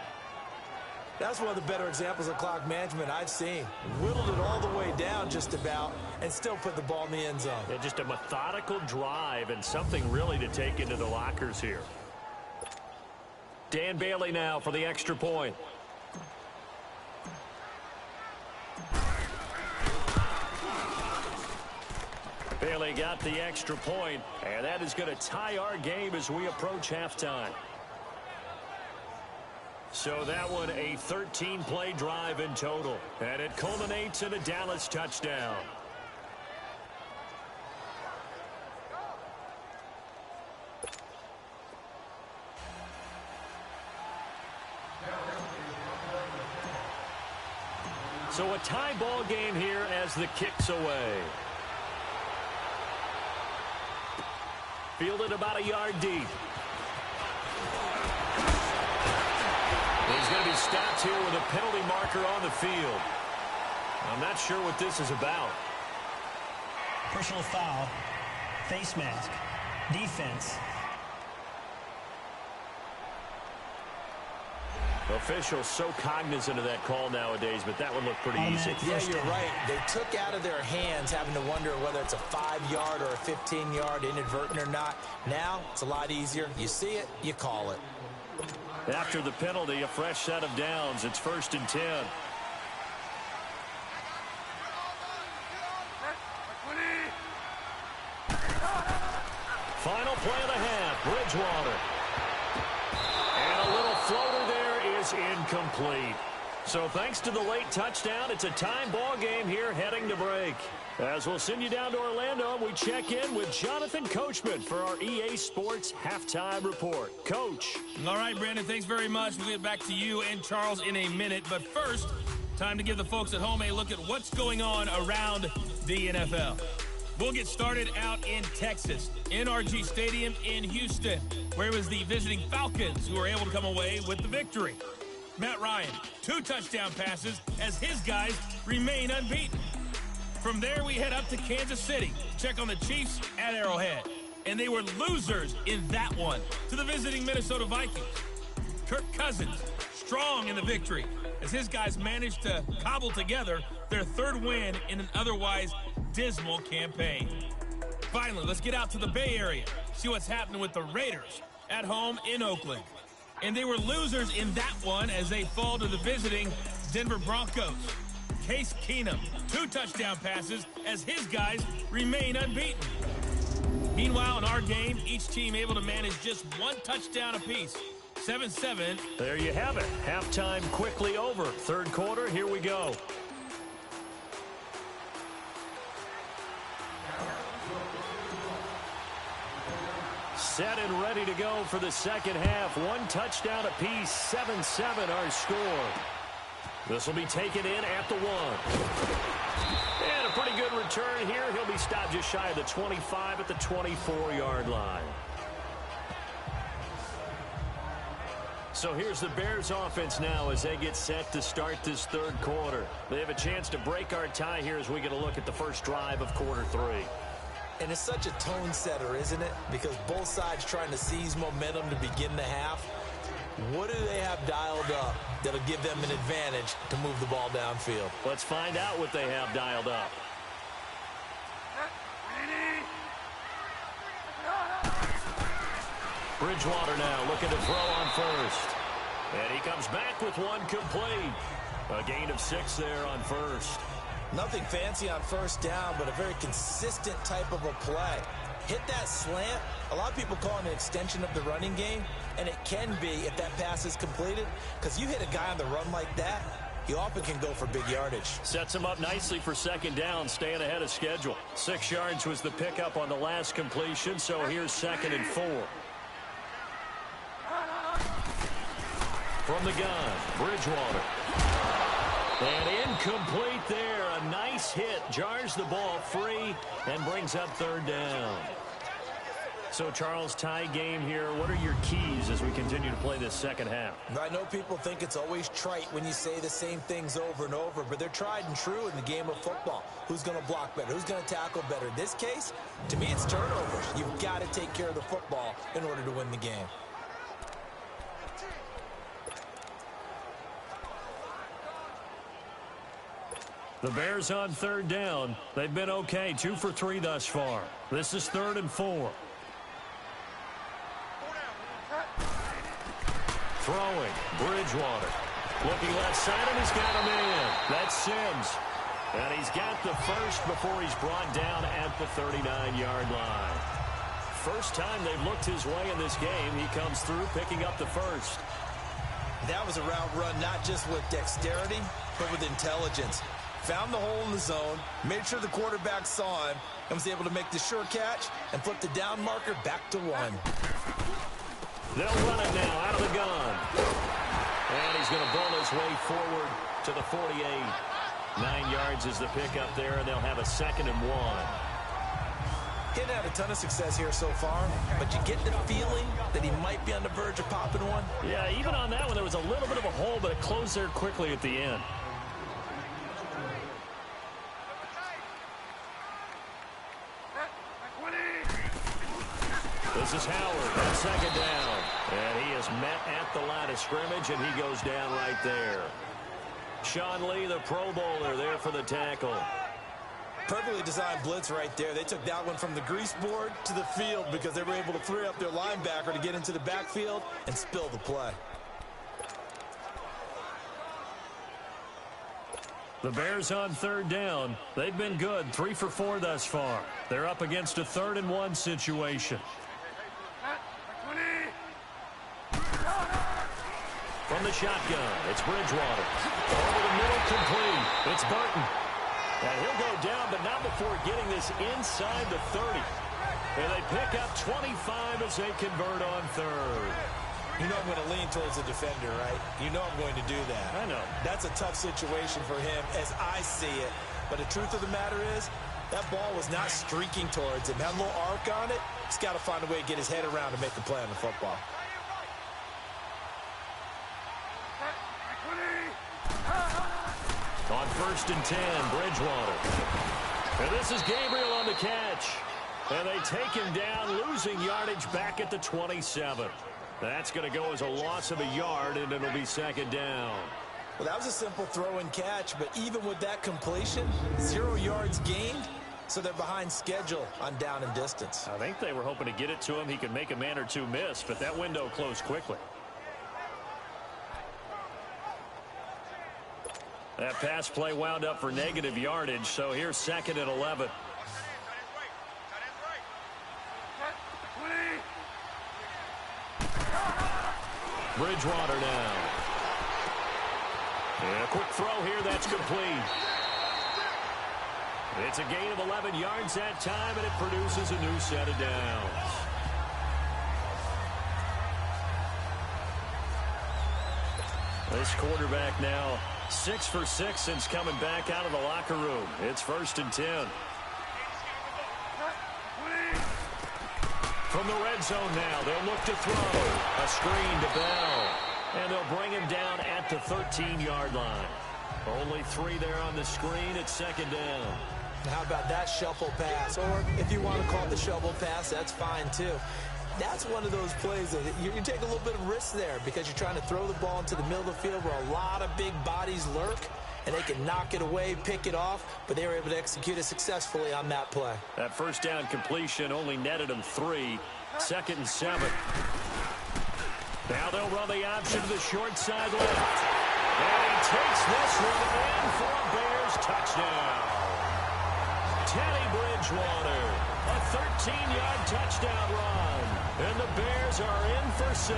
That's one of the better examples of clock management I've seen. Whittled it all the way down just about and still put the ball in the end zone. Yeah, just a methodical drive and something really to take into the lockers here. Dan Bailey now for the extra point. Bailey got the extra point, and that is going to tie our game as we approach halftime. So that one a 13-play drive in total, and it culminates in a Dallas touchdown. So a tie ball game here as the kick's away. Fielded about a yard deep. He's going to be stopped here with a penalty marker on the field. I'm not sure what this is about. Personal foul, face mask, defense. Officials so cognizant of that call nowadays, but that one looked pretty easy. Yeah, you're right. They took out of their hands having to wonder whether it's a 5-yard or a 15-yard inadvertent or not. Now, it's a lot easier. You see it, you call it. After the penalty, a fresh set of downs. It's 1st and 10. Final play of the half, Bridgewater. And a little floater there is incomplete. So thanks to the late touchdown, it's a time ball game here heading to break. As we'll send you down to Orlando, we check in with Jonathan Coachman for our EA Sports Halftime Report. Coach. All right, Brandon, thanks very much. We'll get back to you and Charles in a minute. But first, time to give the folks at home a look at what's going on around the NFL. We'll get started out in Texas, NRG Stadium in Houston, where it was the visiting Falcons who were able to come away with the victory. Matt Ryan, 2 touchdown passes as his guys remain unbeaten. From there, we head up to Kansas City, check on the Chiefs at Arrowhead. And they were losers in that one to the visiting Minnesota Vikings. Kirk Cousins, strong in the victory, as his guys managed to cobble together their 3rd win in an otherwise dismal campaign. Finally, let's get out to the Bay Area, see what's happening with the Raiders at home in Oakland. And they were losers in that one as they fall to the visiting Denver Broncos. Case Keenum, 2 touchdown passes as his guys remain unbeaten. Meanwhile, in our game, each team able to manage just 1 touchdown apiece. 7-7. There you have it. Halftime quickly over. 3rd quarter, here we go. Set and ready to go for the second half. One touchdown apiece, 7-7 our score. This will be taken in at the 1. And a pretty good return here. He'll be stopped just shy of the 25 at the 24-yard line. So here's the Bears offense now as they get set to start this third quarter. They have a chance to break our tie here as we get a look at the first drive of quarter 3. And it's such a tone setter, isn't it? Because both sides trying to seize momentum to begin the half. What do they have dialed up that'll give them an advantage to move the ball downfield? Let's find out what they have dialed up. Bridgewater now looking to throw on first. And he comes back with one complete. A gain of 6 there on first. Nothing fancy on first down, but a very consistent type of a play. Hit that slant. A lot of people call it an extension of the running game, and it can be if that pass is completed, because you hit a guy on the run like that, he often can go for big yardage. Sets him up nicely for second down, staying ahead of schedule. 6 yards was the pickup on the last completion, so here's 2nd and 4. From the gun, Bridgewater. And incomplete there. A nice hit. Jars the ball free and brings up 3rd down. So, Charles, tie game here. What are your keys as we continue to play this second half? I know people think it's always trite when you say the same things over and over, but they're tried and true in the game of football. Who's going to block better? Who's going to tackle better? In this case, to me, it's turnovers. You've got to take care of the football in order to win the game. The Bears on 3rd down. They've been okay, 2 for 3 thus far. This is 3rd and 4. Throwing, Bridgewater. Looking left side, and he's got a man. That's Sims. And he's got the first before he's brought down at the 39-yard line. First time they've looked his way in this game. He comes through picking up the first. That was a route run not just with dexterity, but with intelligence. Found the hole in the zone, made sure the quarterback saw him, and was able to make the sure catch and flip the down marker back to 1. They'll run it now out of the gun. And he's going to bowl his way forward to the 48. 9 yards is the pickup there, and they'll have a 2nd and 1. He hadn't had a ton of success here so far, but you get the feeling that he might be on the verge of popping one. Yeah, even on that one, there was a little bit of a hole, but it closed there quickly at the end. This is Howard on 2nd down. And he is met at the line of scrimmage, and he goes down right there. Sean Lee, the Pro Bowler, there for the tackle. Perfectly designed blitz right there. They took that one from the grease board to the field because they were able to free up their linebacker to get into the backfield and spill the play. The Bears on 3rd down. They've been good, 3 for 4 thus far. They're up against a 3rd and 1 situation. From the shotgun, it's Bridgewater. Over the middle, complete. It's Burton. And he'll go down, but not before getting this inside the 30. And they pick up 25 as they convert on 3rd. You know I'm going to lean towards the defender, right? You know I'm going to do that. I know. That's a tough situation for him as I see it. But the truth of the matter is, that ball was not streaking towards him. Had a little arc on it. He's got to find a way to get his head around to make a play on the football. On 1st and 10, Bridgewater. And this is Gabriel on the catch. And they take him down, losing yardage back at the 27. That's going to go as a loss of a yard, and it'll be 2nd down. Well, that was a simple throw and catch, but even with that completion, 0 yards gained, so they're behind schedule on down and distance. I think they were hoping to get it to him. He could make a man or two miss, but that window closed quickly. That pass play wound up for negative yardage, so here's 2nd and 11. Bridgewater now. And a quick throw here, that's complete. It's a gain of 11 yards that time, and it produces a new set of downs. This quarterback now 6 for 6 since coming back out of the locker room. It's 1st and 10. From the red zone now, they'll look to throw. A screen to Bell. And they'll bring him down at the 13-yard line. Only 3 there on the screen. It's 2nd down. How about that shuffle pass? Or if you want to call it the shovel pass, that's fine too. That's one of those plays that you take a little bit of risk there because you're trying to throw the ball into the middle of the field where a lot of big bodies lurk, and they can knock it away, pick it off, but they were able to execute it successfully on that play. That first down completion only netted them 3. 2nd and 7. Now they'll run the option to the short side left. And he takes this one in for a Bears touchdown. Teddy Bridgewater, a 13-yard touchdown run. And the Bears are in for 6.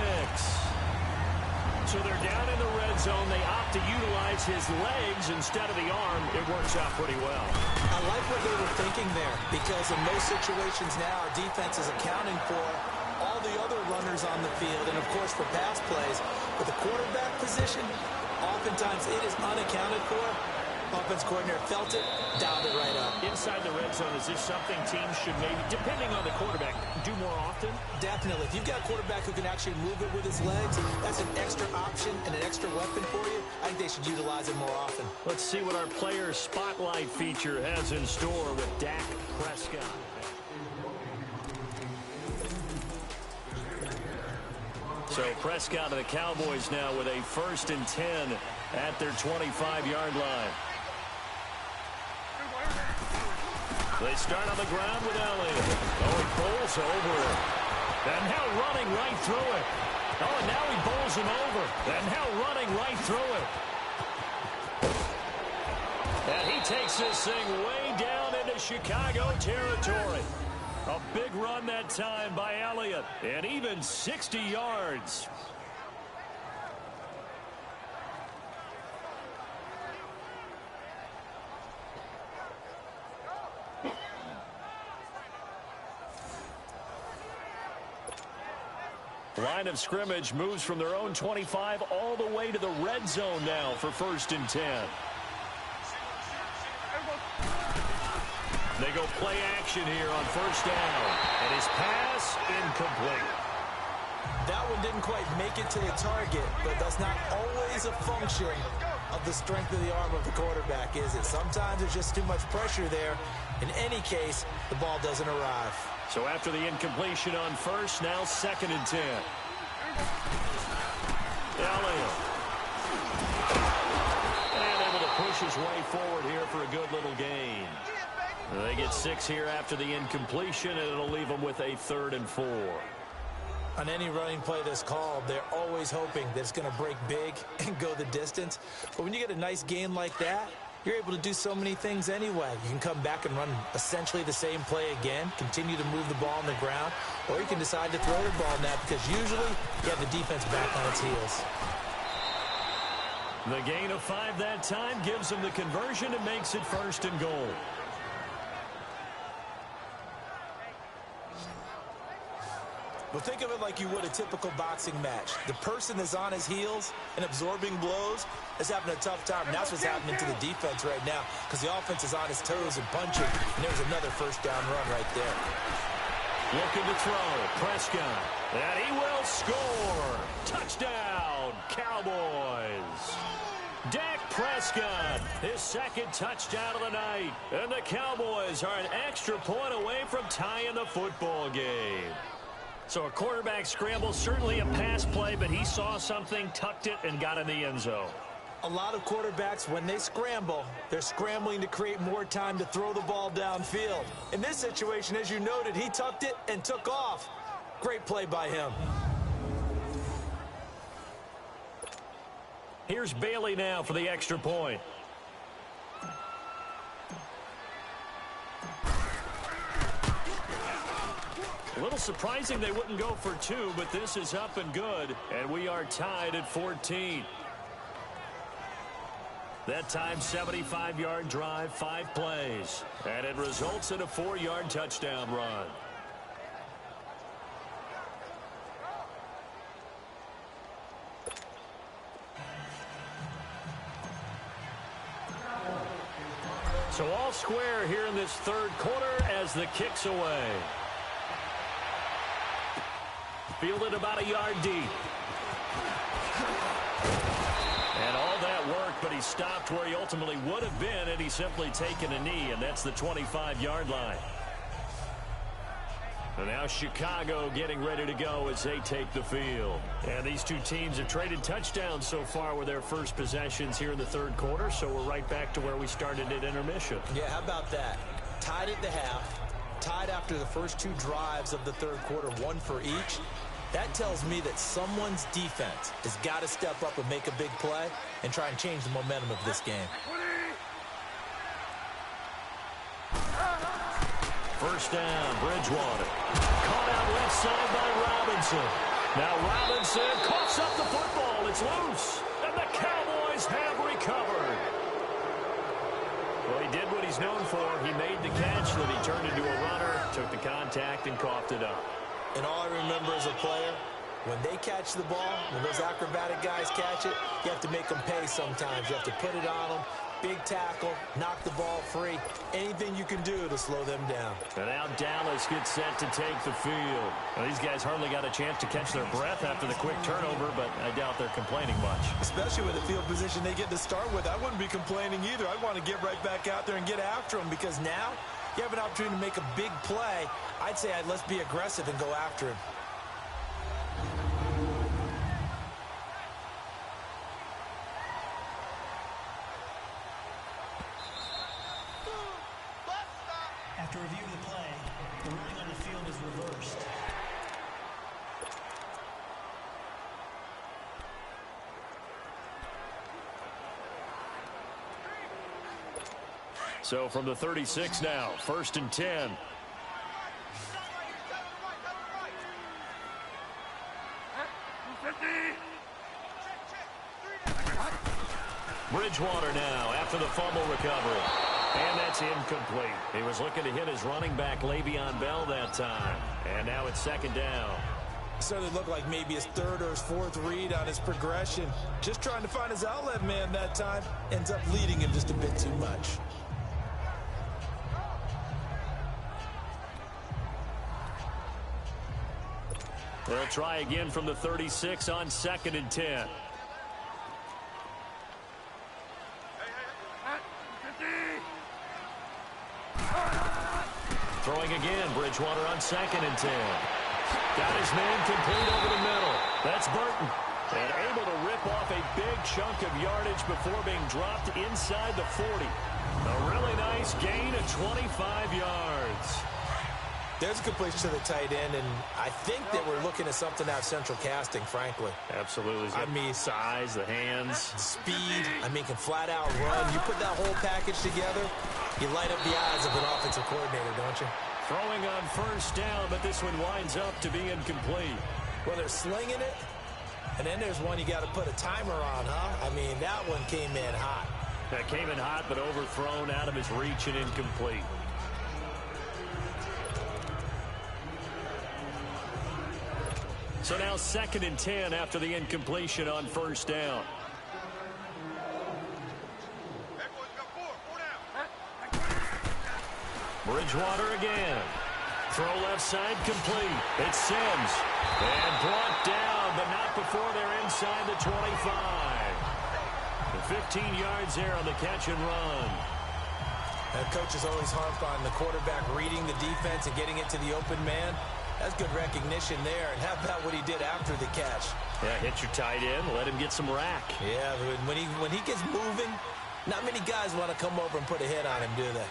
So they're down in the red zone. They opt to utilize his legs instead of the arm. It works out pretty well. I like what they were thinking there because in most situations now, our defense is accounting for all the other runners on the field and, of course, for pass plays. But the quarterback position, oftentimes it is unaccounted for. Offense coordinator felt it, dialed it right up. Inside the red zone, is this something teams should maybe, depending on the quarterback, do more often? Definitely. If you've got a quarterback who can actually move it with his legs, that's an extra option and an extra weapon for you. I think they should utilize it more often. Let's see what our player spotlight feature has in store with Dak Prescott. So Prescott of the Cowboys now with a 1st and 10 at their 25-yard line. They start on the ground with Elliott. Oh, he bowls over it. And now running right through it. Oh, and now he bowls him over. And now running right through it. And he takes this thing way down into Chicago territory. A big run that time by Elliott. And even 60 yards. Line of scrimmage moves from their own 25 all the way to the red zone now for 1st and 10. They go play action here on 1st down. And his pass incomplete. That one didn't quite make it to the target, but that's not always a function of the strength of the arm of the quarterback, is it? Sometimes there's just too much pressure there. In any case, the ball doesn't arrive. So after the incompletion on 1st, now 2nd and 10. Elliott. And able to push his way forward here for a good little gain. They get 6 here after the incompletion, and it'll leave them with a 3rd and 4. On any running play that's called, they're always hoping that it's going to break big and go the distance. But when you get a nice gain like that, you're able to do so many things anyway. You can come back and run essentially the same play again, continue to move the ball on the ground, or you can decide to throw the ball now because usually you have the defense back on its heels. The gain of 5 that time gives them the conversion and makes it 1st and goal. Well, think of it like you would a typical boxing match. The person that's on his heels and absorbing blows is having a tough time. And that's what's happening to the defense right now because the offense is on his toes and punching. And there's another 1st down run right there. Looking to throw. Prescott. And he will score. Touchdown, Cowboys. Dak Prescott, his 2nd touchdown of the night. And the Cowboys are an extra point away from tying the football game. So a quarterback scramble, certainly a pass play, but he saw something, tucked it, and got in the end zone. A lot of quarterbacks, when they scramble, they're scrambling to create more time to throw the ball downfield. In this situation, as you noted, he tucked it and took off. Great play by him. Here's Bailey now for the extra point. A little surprising they wouldn't go for 2, but this is up and good, and we are tied at 14. That time, 75-yard drive, 5 plays, and it results in a 4-yard touchdown run. So all square here in this third quarter as the kick's away. Fielded about a yard deep. And all that work, but he stopped where he ultimately would have been had he simply taken a knee, and that's the 25-yard line. And now Chicago getting ready to go as they take the field. And these two teams have traded touchdowns so far with their first possessions here in the third quarter, so we're right back to where we started at intermission. Yeah, how about that? Tied at the half, tied after the first two drives of the third quarter, one for each. That tells me that someone's defense has got to step up and make a big play and try and change the momentum of this game. First down, Bridgewater. Caught out left side by Robinson. Now Robinson coughs up the football. It's loose. And the Cowboys have recovered. Well, he did what he's known for. He made the catch, then he turned into a runner, took the contact, and coughed it up. And all I remember as a player, when they catch the ball, when those acrobatic guys catch it, you have to make them pay sometimes. You have to put it on them. Big tackle, knock the ball free. Anything you can do to slow them down. And now Dallas gets set to take the field. Well, these guys hardly got a chance to catch their breath after the quick turnover, but I doubt they're complaining much. Especially with the field position they get to start with. I wouldn't be complaining either. I'd want to get right back out there and get after them because now you have an opportunity to make a big play. I'd say let's be aggressive and go after him. After review of the play, the ruling on the field is reversed. So from the 36 now, 1st and 10. Bridgewater now after the fumble recovery. And that's incomplete. He was looking to hit his running back, Le'Veon Bell, that time. And now it's 2nd down. Certainly looked like maybe his 3rd or his 4th read on his progression. Just trying to find his outlet man that time. Ends up leading him just a bit too much. They'll try again from the 36 on 2nd and 10. Throwing again, Bridgewater on 2nd and 10. Got his man complete over the middle. That's Burton. And able to rip off a big chunk of yardage before being dropped inside the 40. A really nice gain of 25 yards. There's a completion to the tight end, and I think that we're looking at something out of central casting, frankly. Absolutely. I mean, size, the hands. Speed, I mean, can flat out run. You put that whole package together, you light up the eyes of an offensive coordinator, don't you? Throwing on 1st down, but this one winds up to be incomplete. Well, they're slinging it, and then there's one you got to put a timer on, huh? I mean, that one came in hot. That came in hot, but overthrown out of his reach and incomplete. So now 2nd and 10 after the incompletion on 1st down. Bridgewater again. Throw left side complete. It's Sims. And brought down, but not before they're inside the 25. The 15 yards there on the catch and run. And coaches always harp on the quarterback reading the defense and getting it to the open man. That's good recognition there. And how about what he did after the catch? Yeah, hit your tight end, let him get some rack. Yeah, when he gets moving, not many guys want to come over and put a hit on him, do they?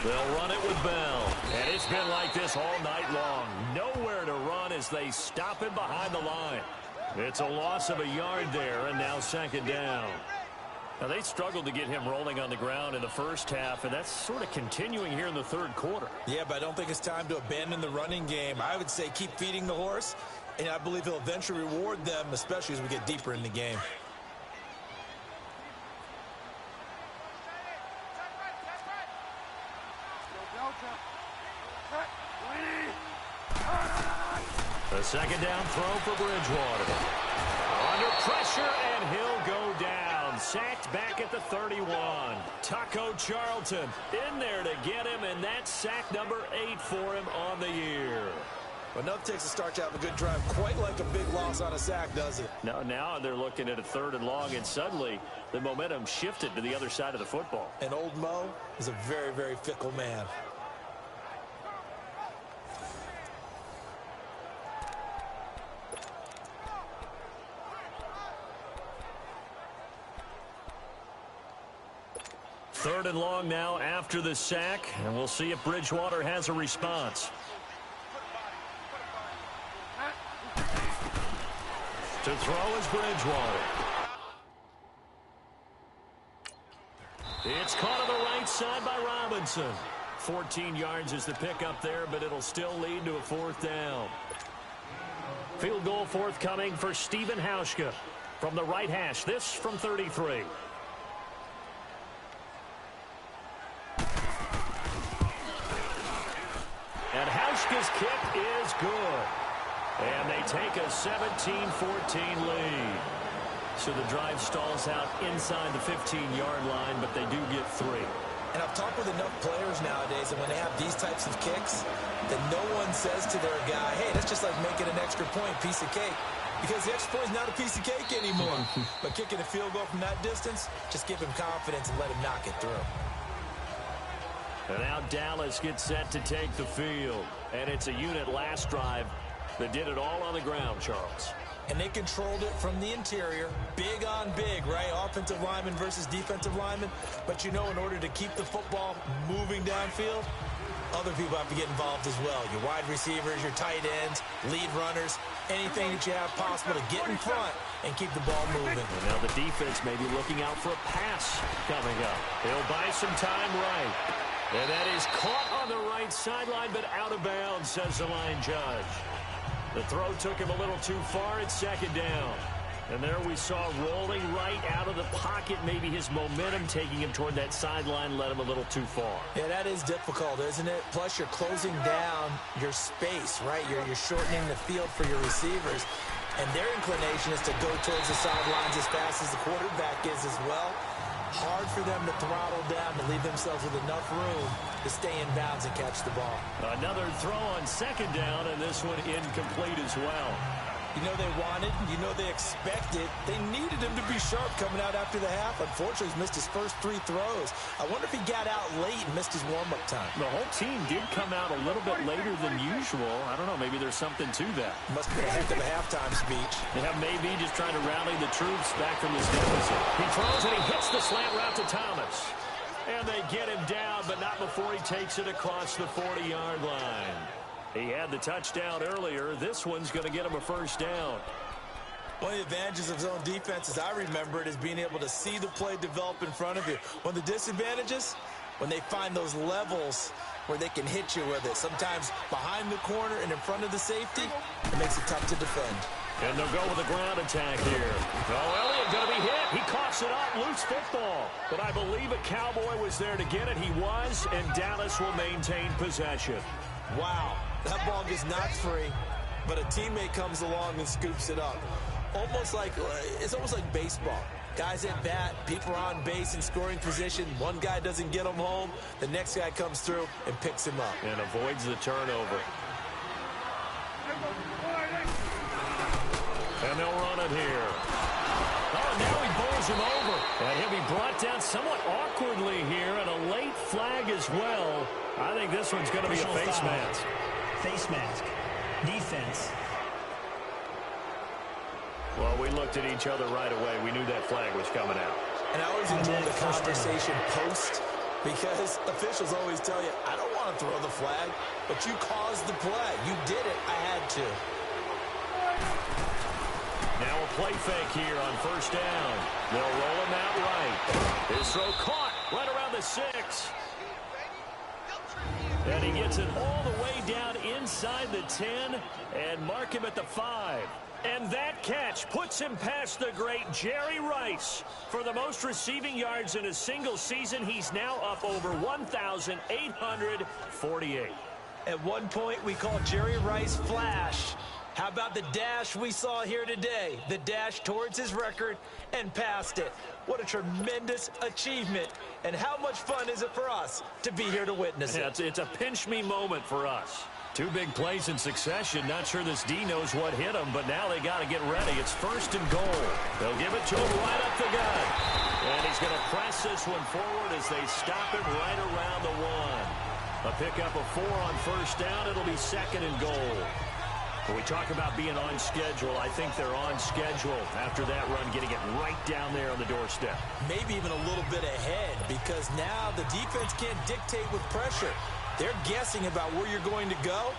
They'll run it with Bell. And it's been like this all night long. Nowhere to run as they stop him behind the line. It's a loss of a yard there, and now 2nd down. Now, they struggled to get him rolling on the ground in the first half, and that's sort of continuing here in the third quarter. Yeah, but I don't think it's time to abandon the running game. I would say keep feeding the horse, and I believe he'll eventually reward them, especially as we get deeper in the game. The 2nd down throw for Bridgewater. Under pressure, and he'll go down. sacked back at the 31. Taco Charlton in there to get him, and that's sack number 8 for him on the year. Enough takes to start to have a good drive, quite like a big loss on a sack, does it? Now they're looking at a 3rd and long, and suddenly the momentum shifted to the other side of the football. And old Mo is a very, very fickle man. Third and long now after the sack, and we'll see if Bridgewater has a response. To throw is Bridgewater. It's caught on the right side by Robinson. 14 yards is the pickup there, but it'll still lead to a 4th down. Field goal forthcoming for Stephen Hauschka from the right hash. This from 33. And Hauschka's kick is good. And they take a 17-14 lead. So the drive stalls out inside the 15-yard line, but they do get 3. And I've talked with enough players nowadays that when they have these types of kicks, that no one says to their guy, hey, that's just like making an extra point, piece of cake. Because the extra point is not a piece of cake anymore. But kicking a field goal from that distance, just give him confidence and let him knock it through. And now Dallas gets set to take the field. And it's a unit last drive that did it all on the ground, Charles. And they controlled it from the interior. Big on big, right? Offensive lineman versus defensive lineman. But you know, in order to keep the football moving downfield, other people have to get involved as well. Your wide receivers, your tight ends, lead runners, anything that you have possible to get in front and keep the ball moving. And now the defense may be looking out for a pass coming up. He'll buy some time right. And that is caught on the right sideline, but out of bounds, says the line judge. The throw took him a little too far. It's 2nd down. And there we saw rolling right out of the pocket. Maybe his momentum taking him toward that sideline led him a little too far. Yeah, that is difficult, isn't it? Plus, you're closing down your space, right? You're shortening the field for your receivers. And their inclination is to go towards the sidelines as fast as the quarterback is as well. Hard for them to throttle down to leave themselves with enough room to stay in bounds and catch the ball. Another throw on 2nd down, and this one incomplete as well. You know they wanted, you know they expected. They needed him to be sharp coming out after the half. Unfortunately, he's missed his first 3 throws. I wonder if he got out late and missed his warm-up time. The whole team did come out a little bit later than usual. I don't know, maybe there's something to that. Must be a heck of a halftime speech. Yeah, maybe just trying to rally the troops back from this deficit. He throws and he hits the slant route to Thomas. And they get him down, but not before he takes it across the 40-yard line. He had the touchdown earlier. This one's going to get him a 1st down. One of the advantages of zone defense, as I remember it, is being able to see the play develop in front of you. One of the disadvantages, when they find those levels where they can hit you with it. Sometimes behind the corner and in front of the safety, it makes it tough to defend. And they'll go with a ground attack here. Oh, Elliott going to be hit. He coughs it up. Loose football. But I believe a Cowboy was there to get it. He was, and Dallas will maintain possession. Wow. That ball gets knocked free, but a teammate comes along and scoops it up. It's almost like baseball. Guys at bat, people are on base in scoring position. One guy doesn't get him home. The next guy comes through and picks him up. And avoids the turnover. And they'll run it here. Oh, now he bowls him over. And he'll be brought down somewhat awkwardly here, and a late flag as well. I think this one's going to be a face mask. Face mask. Defense. Well, we looked at each other right away. We knew that flag was coming out. And I always enjoy the conversation post, because officials always tell you, I don't want to throw the flag, but you caused the play. You did it. I had to. Now a play fake here on 1st down. They'll roll him out right. His throw caught right around the 6. And he gets it all the way down inside the 10 and mark him at the 5. And that catch puts him past the great Jerry Rice. For the most receiving yards in a single season, he's now up over 1,848. At one point, we called Jerry Rice Flash. How about the dash we saw here today? The dash towards his record and past it. What a tremendous achievement. And how much fun is it for us to be here to witness it? It's a pinch-me moment for us. Two big plays in succession. Not sure this D knows what hit him, but now they got to get ready. It's 1st and goal. They'll give it to him right up the gut. And he's going to press this one forward as they stop him right around the 1. A pickup of 4 on 1st down. It'll be 2nd and goal. When we talk about being on schedule, I think they're on schedule after that run, getting it right down there on the doorstep. Maybe even a little bit ahead, because now the defense can't dictate with pressure. They're guessing about where you're going to go.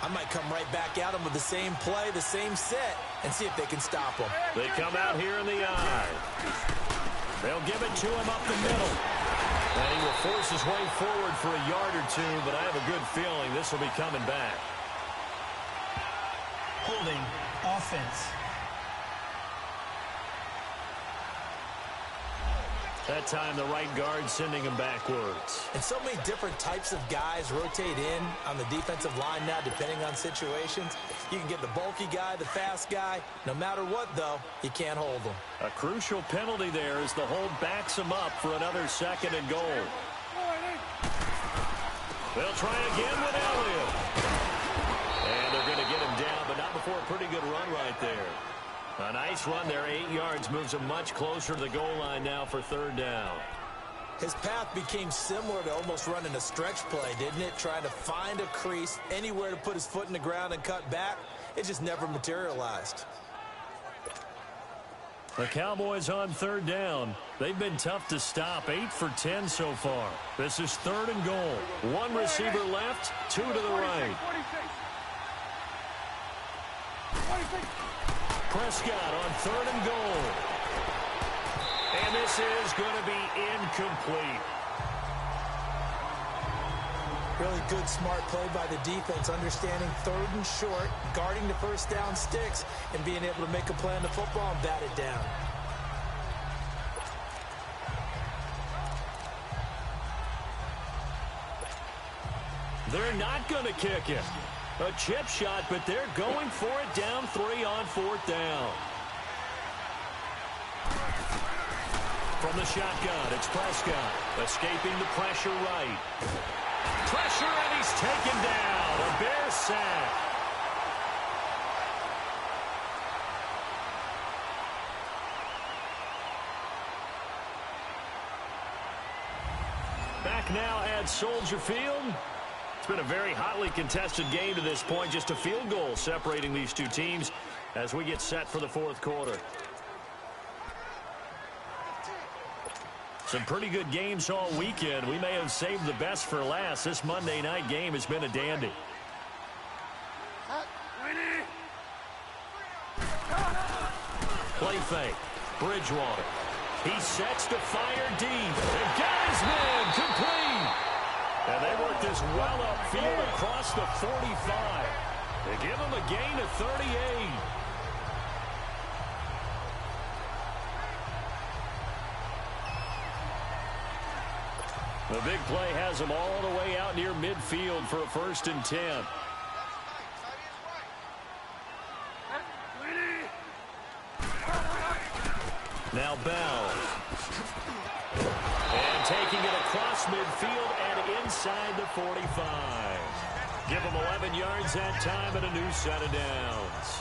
I might come right back at them with the same play, the same set, and see if they can stop them. They come out here in the eye. They'll give it to him up the middle. And he will force his way forward for a yard or two, but I have a good feeling this will be coming back. Holding offense. That time the right guard sending him backwards. And so many different types of guys rotate in on the defensive line now, depending on situations. You can get the bulky guy, the fast guy. No matter what, though, you can't hold them. A crucial penalty there as the hold backs him up for another 2nd and goal. They'll try again with Elliott. And they're going to get him down, but not before a pretty good run right there. A nice run there, 8 yards, moves him much closer to the goal line now for 3rd down. His path became similar to almost running a stretch play, didn't it? Trying to find a crease, anywhere to put his foot in the ground and cut back. It just never materialized. The Cowboys on 3rd down. They've been tough to stop, 8 for 10 so far. This is 3rd and goal. 1 receiver left, 2 to the right. Prescott on 3rd and goal. And this is going to be incomplete. Really good, smart play by the defense, understanding 3rd and short, guarding the 1st down sticks, and being able to make a play on the football and bat it down. They're not going to kick it. A chip shot, but they're going for it down 3 on 4th down. From the shotgun, it's Prescott. Escaping the pressure right. Pressure, and he's taken down. A Bear sack. Back now at Soldier Field. It's been a very hotly contested game to this point. Just a field goal separating these two teams as we get set for the 4th quarter. Some pretty good games all weekend. We may have saved the best for last. This Monday night game has been a dandy. Play fake. Bridgewater. He sets to fire deep. And got his man complete. And they work this well upfield across the 45. They give him a gain of 38. The big play has them all the way out near midfield for a 1st and 10. Now Bell. And taking it across midfield and inside the 45. Give them 11 yards that time and a new set of downs.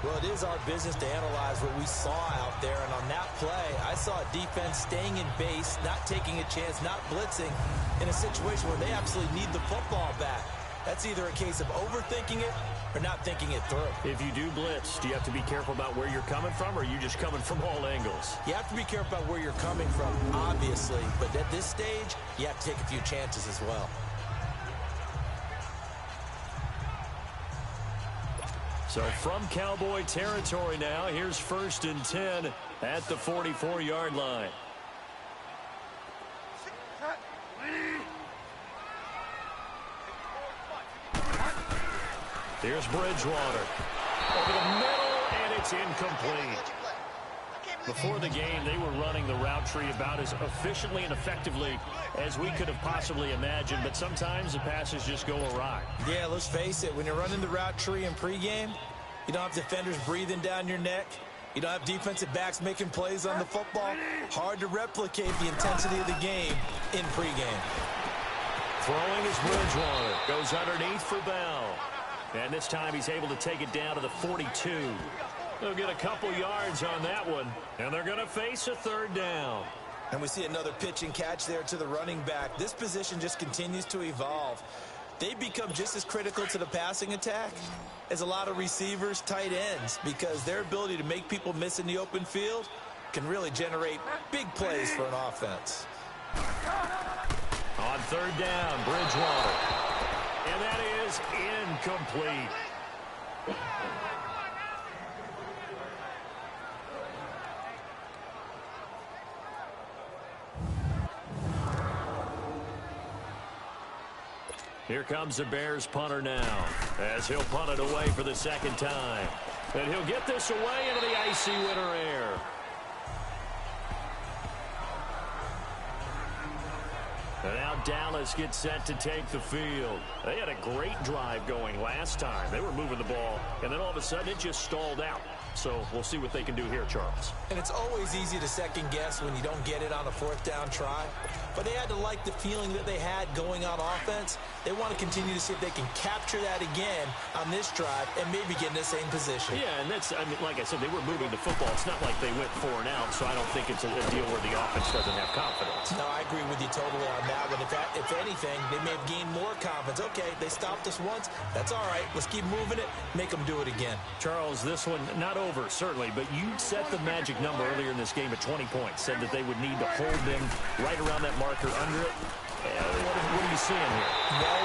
Well, it is our business to analyze what we saw out there, and on that play, I saw a defense staying in base, not taking a chance, not blitzing, in a situation where they absolutely need the football back. That's either a case of overthinking it or not thinking it through. If you do blitz, do you have to be careful about where you're coming from, or are you just coming from all angles? You have to be careful about where you're coming from, obviously, but at this stage, you have to take a few chances as well. So from Cowboy territory now, here's 1st and 10 at the 44-yard line. Here's Bridgewater. Over the middle, and it's incomplete. Before the game, they were running the route tree about as efficiently and effectively as we could have possibly imagined, but sometimes the passes just go awry. Yeah, let's face it, when you're running the route tree in pregame, You don't have defenders breathing down your neck. You don't have defensive backs making plays on the football. Hard to replicate the intensity of the game in pregame. Throwing is Bridgewater. Goes underneath for Bell. And this time he's able to take it down to the 42. They'll get a couple yards on that one. And they're going to face a third down. And we see another pitch and catch there to the running back. This position just continues to evolve. They become just as critical to the passing attack as a lot of receivers, tight ends, because their ability to make people miss in the open field can really generate big plays for an offense. On third down, Bridgewater. And that is incomplete. Here comes the Bears punter now, as he'll punt it away for the second time. And he'll get this away into the icy winter air. And now Dallas gets set to take the field. They had a great drive going last time. They were moving the ball, and then all of a sudden it just stalled out. So we'll see what they can do here, Charles. And it's always easy to second guess when you don't get it on a fourth down try. But they had to like the feeling that they had going on offense. They want to continue to see if they can capture that again on this drive and maybe get in the same position. Yeah, and that's, I mean, like I said, they were moving the football. It's not like they went 4 and out, so I don't think it's a deal where the offense doesn't have confidence. No, I agree with you totally on that one. If anything, they may have gained more confidence. Okay, they stopped us once. That's all right. Let's keep moving it. Make them do it again. Charles, this one not over, certainly, but you set the magic number earlier in this game at 20 points. Said that they would need to hold them right around that marker under it. What are you seeing here? Well,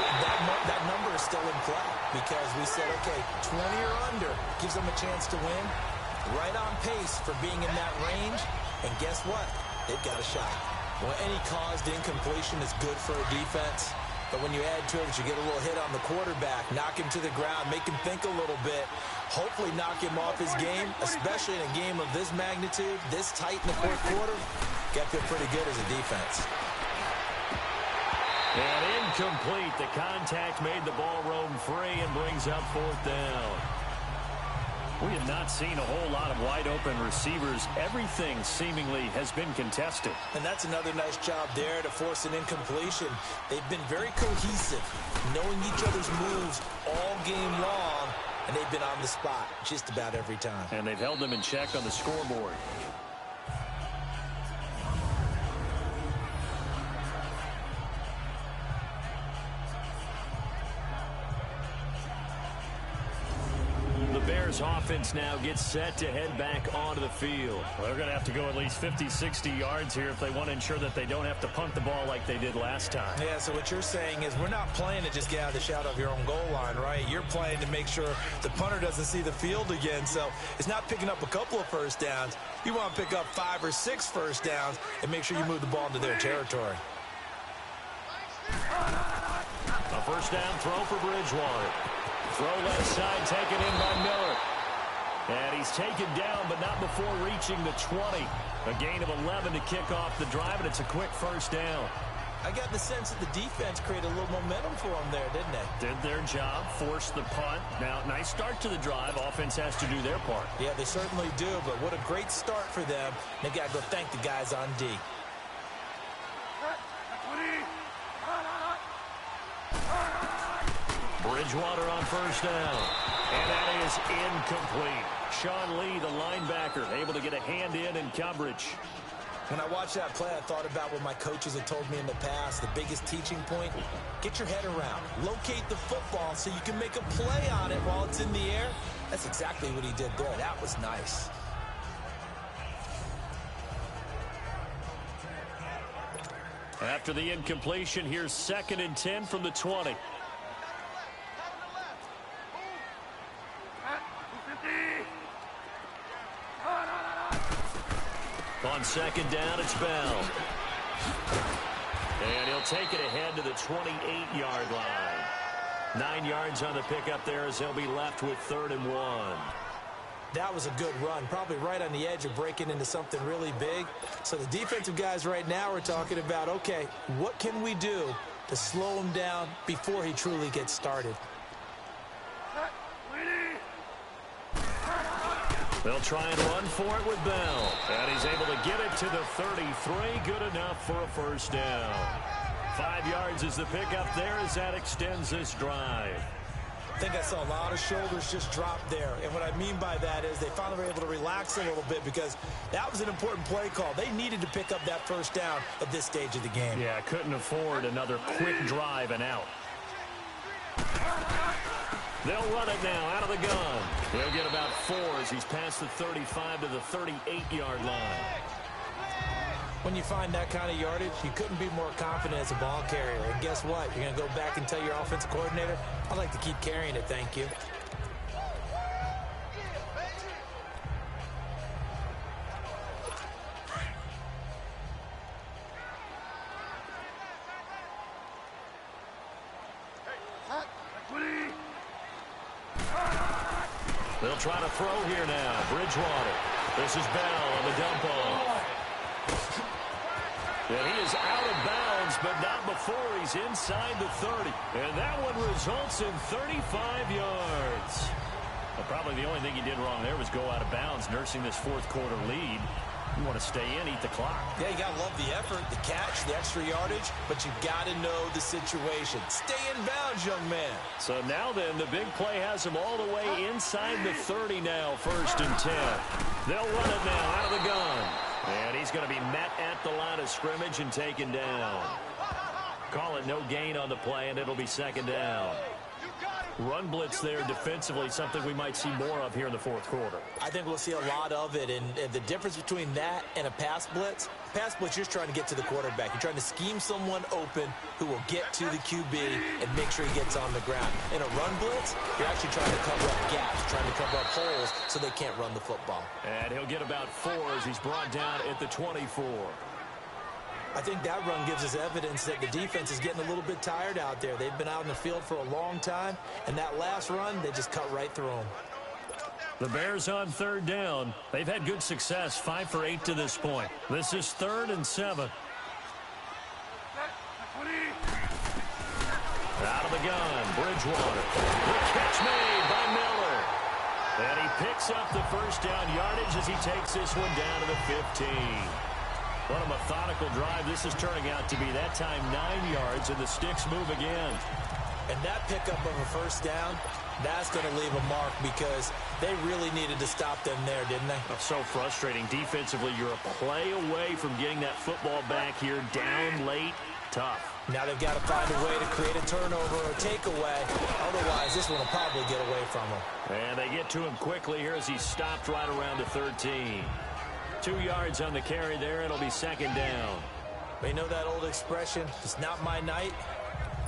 that number is still in play because we said, okay, 20 or under gives them a chance to win. Right on pace for being in that range. And guess what? They've got a shot. Well, any caused incompletion is good for a defense. But when you add to it, you get a little hit on the quarterback, knock him to the ground, make him think a little bit, hopefully knock him off his game, especially in a game of this magnitude, this tight in the fourth quarter. Got to feel pretty good as a defense. And incomplete. The contact made the ball roam free and brings up fourth down. We have not seen a whole lot of wide-open receivers. Everything seemingly has been contested. And that's another nice job there to force an incompletion. They've been very cohesive, knowing each other's moves all game long, and they've been on the spot just about every time. And they've held them in check on the scoreboard. Offense now gets set to head back onto the field. Well, they're going to have to go at least 50, 60 yards here if they want to ensure that they don't have to punt the ball like they did last time. Yeah, so what you're saying is we're not playing to just get out of the shadow of your own goal line, right? You're playing to make sure the punter doesn't see the field again. So it's not picking up a couple of first downs. You want to pick up 5 or 6 first downs and make sure you move the ball into their territory. A first down throw for Bridgewater. Throw left side, taken in by Miller. And he's taken down, but not before reaching the 20. A gain of 11 to kick off the drive, and it's a quick first down. I got the sense that the defense created a little momentum for them there, didn't they? Did their job, forced the punt. Now, nice start to the drive. Offense has to do their part. Yeah, they certainly do, but what a great start for them. They got to go thank the guys on D. Bridgewater on first down. And that is incomplete. Sean Lee, the linebacker, able to get a hand in coverage. When I watched that play, I thought about what my coaches had told me in the past. The biggest teaching point, get your head around. Locate the football so you can make a play on it while it's in the air. That's exactly what he did there. That was nice. After the incompletion, here's 2nd and 10 from the 20. On second down, it's Bell. And he'll take it ahead to the 28-yard line. 9 yards on the pickup there as he'll be left with 3rd and 1. That was a good run, probably right on the edge of breaking into something really big. So the defensive guys right now are talking about, okay, what can we do to slow him down before he truly gets started? They'll try and run for it with Bell. And he's able to get it to the 33. Good enough for a first down. 5 yards is the pickup there as that extends this drive. I think I saw a lot of shoulders just drop there. And what I mean by that is they finally were able to relax a little bit because that was an important play call. They needed to pick up that first down at this stage of the game. Yeah, couldn't afford another quick drive and out. They'll run it now out of the gun. He'll get about 4 as he's past the 35 to the 38-yard line. When you find that kind of yardage, you couldn't be more confident as a ball carrier. And guess what? You're going to go back and tell your offensive coordinator, I'd like to keep carrying it, thank you. They'll try to throw here now. Bridgewater. This is Bell on the dump off. And he is out of bounds, but not before he's inside the 30. And that one results in 35 yards. Well, probably the only thing he did wrong there was go out of bounds, nursing this fourth quarter lead. You want to stay in, eat the clock. Yeah, you got to love the effort, the catch, the extra yardage, but you got to know the situation. Stay in bounds, young man. So now then, the big play has him all the way inside the 30 now, 1st and 10. They'll run it now out of the gun. And he's going to be met at the line of scrimmage and taken down. Call it no gain on the play, and it'll be 2nd down. Run blitz there defensively, something we might see more of here in the fourth quarter. I think we'll see a lot of it, and the difference between that and a pass blitz, you're just trying to get to the quarterback. You're trying to scheme someone open who will get to the QB and make sure he gets on the ground. In a run blitz, you're actually trying to cover up gaps, trying to cover up holes so they can't run the football. And he'll get about 4 as he's brought down at the 24. I think that run gives us evidence that the defense is getting a little bit tired out there. They've been out in the field for a long time, and that last run, they just cut right through them. The Bears on 3rd down. They've had good success, 5 for 8 to this point. This is 3rd and 7. Out of the gun, Bridgewater. The catch made by Miller. And he picks up the first down yardage as he takes this one down to the 15. What a methodical drive this is turning out to be. That time 9 yards, and the sticks move again. And that pickup of a first down, that's going to leave a mark because they really needed to stop them there, didn't they? Oh, so frustrating. Defensively, you're a play away from getting that football back here. Down late, tough. Now they've got to find a way to create a turnover or takeaway. Otherwise, this one will probably get away from them. And they get to him quickly here as he's stopped right around the 13. 2 yards on the carry there. It'll be 2nd down. You know that old expression, it's not my night?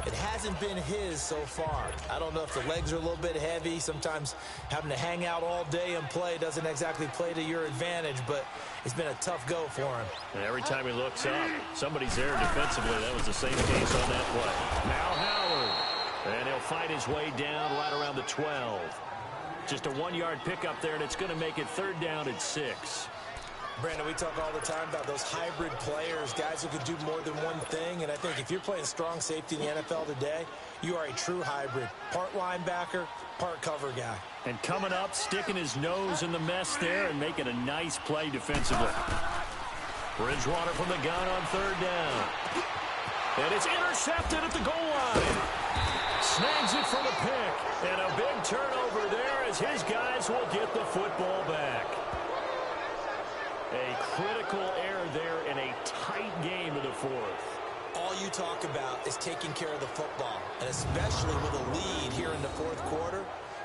It hasn't been his so far. I don't know if the legs are a little bit heavy. Sometimes having to hang out all day and play doesn't exactly play to your advantage, but it's been a tough go for him. And every time he looks up, somebody's there defensively. That was the same case on that play. Now Howard. And he'll fight his way down right around the 12. Just a 1-yard pickup there, and it's going to make it 3rd down at 6. Brandon, we talk all the time about those hybrid players, guys who can do more than one thing. And I think if you're playing strong safety in the NFL today, you are a true hybrid. Part linebacker, part cover guy. And coming up, sticking his nose in the mess there and making a nice play defensively. Bridgewater from the gun on 3rd down. And it's intercepted at the goal line. Snags it for the pick. And a big turnover there as his guys will get the football back. A critical error there in a tight game in the 4th. All you talk about is taking care of the football, and especially with a lead here in the 4th quarter,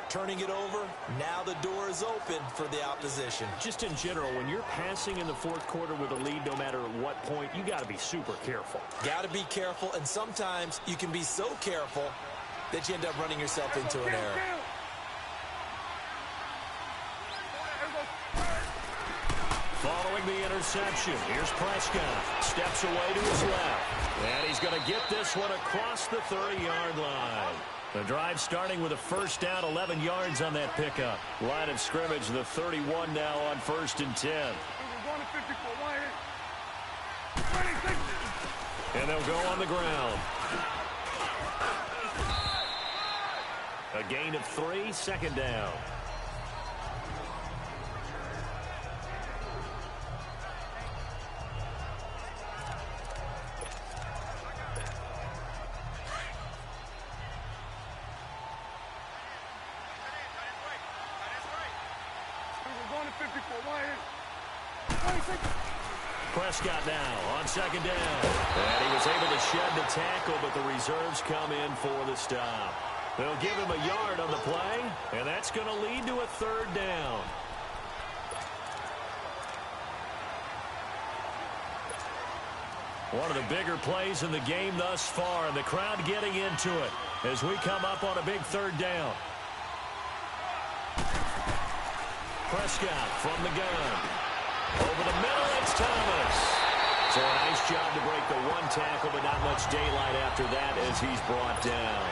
turning it over, now the door is open for the opposition. Just in general, when you're passing in the 4th quarter with a lead, no matter at what point, you got to be super careful. Got to be careful, and sometimes you can be so careful that you end up running yourself into an error. Following the interception, here's Prescott. Steps away to his left. And he's going to get this one across the 30-yard line. The drive starting with a first down, 11 yards on that pickup. Line of scrimmage, the 31 now on 1st and 10. And they'll go on the ground. A gain of 3, 2nd down. Prescott now on second down. And he was able to shed the tackle, but the reserves come in for the stop. They'll give him a yard on the play, and that's going to lead to a third down. One of the bigger plays in the game thus far, and the crowd getting into it as we come up on a big third down. Prescott from the gun. Over the middle, it's Thomas. So a nice job to break the one tackle, but not much daylight after that as he's brought down.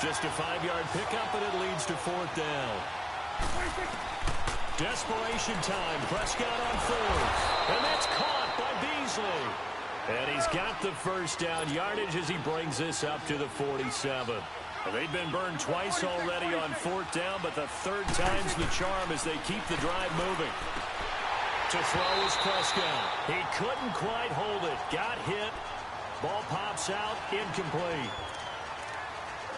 Just a 5-yard pickup, and it leads to fourth down. Desperation time. Prescott on fourth. And that's caught by Beasley. And he's got the first down yardage as he brings this up to the 47. They've been burned twice already on fourth down, but the third time's the charm as they keep the drive moving. To throw is Prescott. He couldn't quite hold it. Got hit. Ball pops out. Incomplete.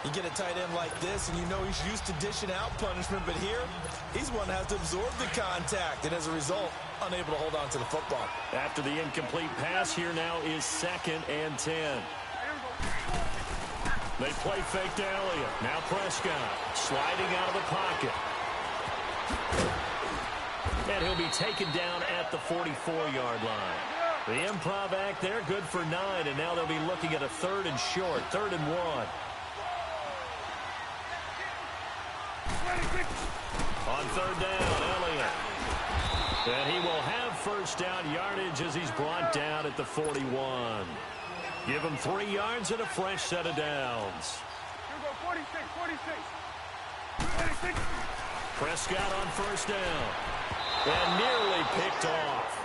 You get a tight end like this, and you know he's used to dishing out punishment, but here, he's one that has to absorb the contact, and as a result, unable to hold on to the football. After the incomplete pass, here now is 2nd and 10. They play fake to Elliott. Now Prescott sliding out of the pocket. And he'll be taken down at the 44-yard line. The improv act there, good for 9, and now they'll be looking at a 3rd and short, 3rd and 1. On 3rd down, Elliott. And he will have first down yardage as he's brought down at the 41. Give him 3 yards and a fresh set of downs. 46. Prescott on first down. And nearly picked off.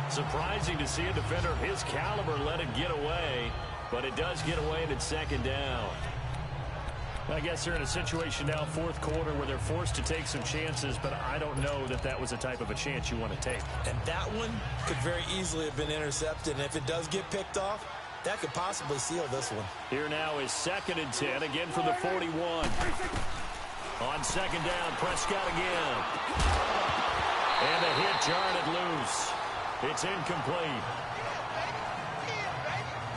Surprising to see a defender of his caliber let it get away, but it does get away and it's 2nd down. I guess they're in a situation now, 4th quarter, where they're forced to take some chances, but I don't know that that was the type of a chance you want to take. And that one could very easily have been intercepted, and if it does get picked off, that could possibly seal this one. Here now is 2nd and 10, again from the 41. On 2nd down, Prescott again. And a hit jarred it loose. It's incomplete.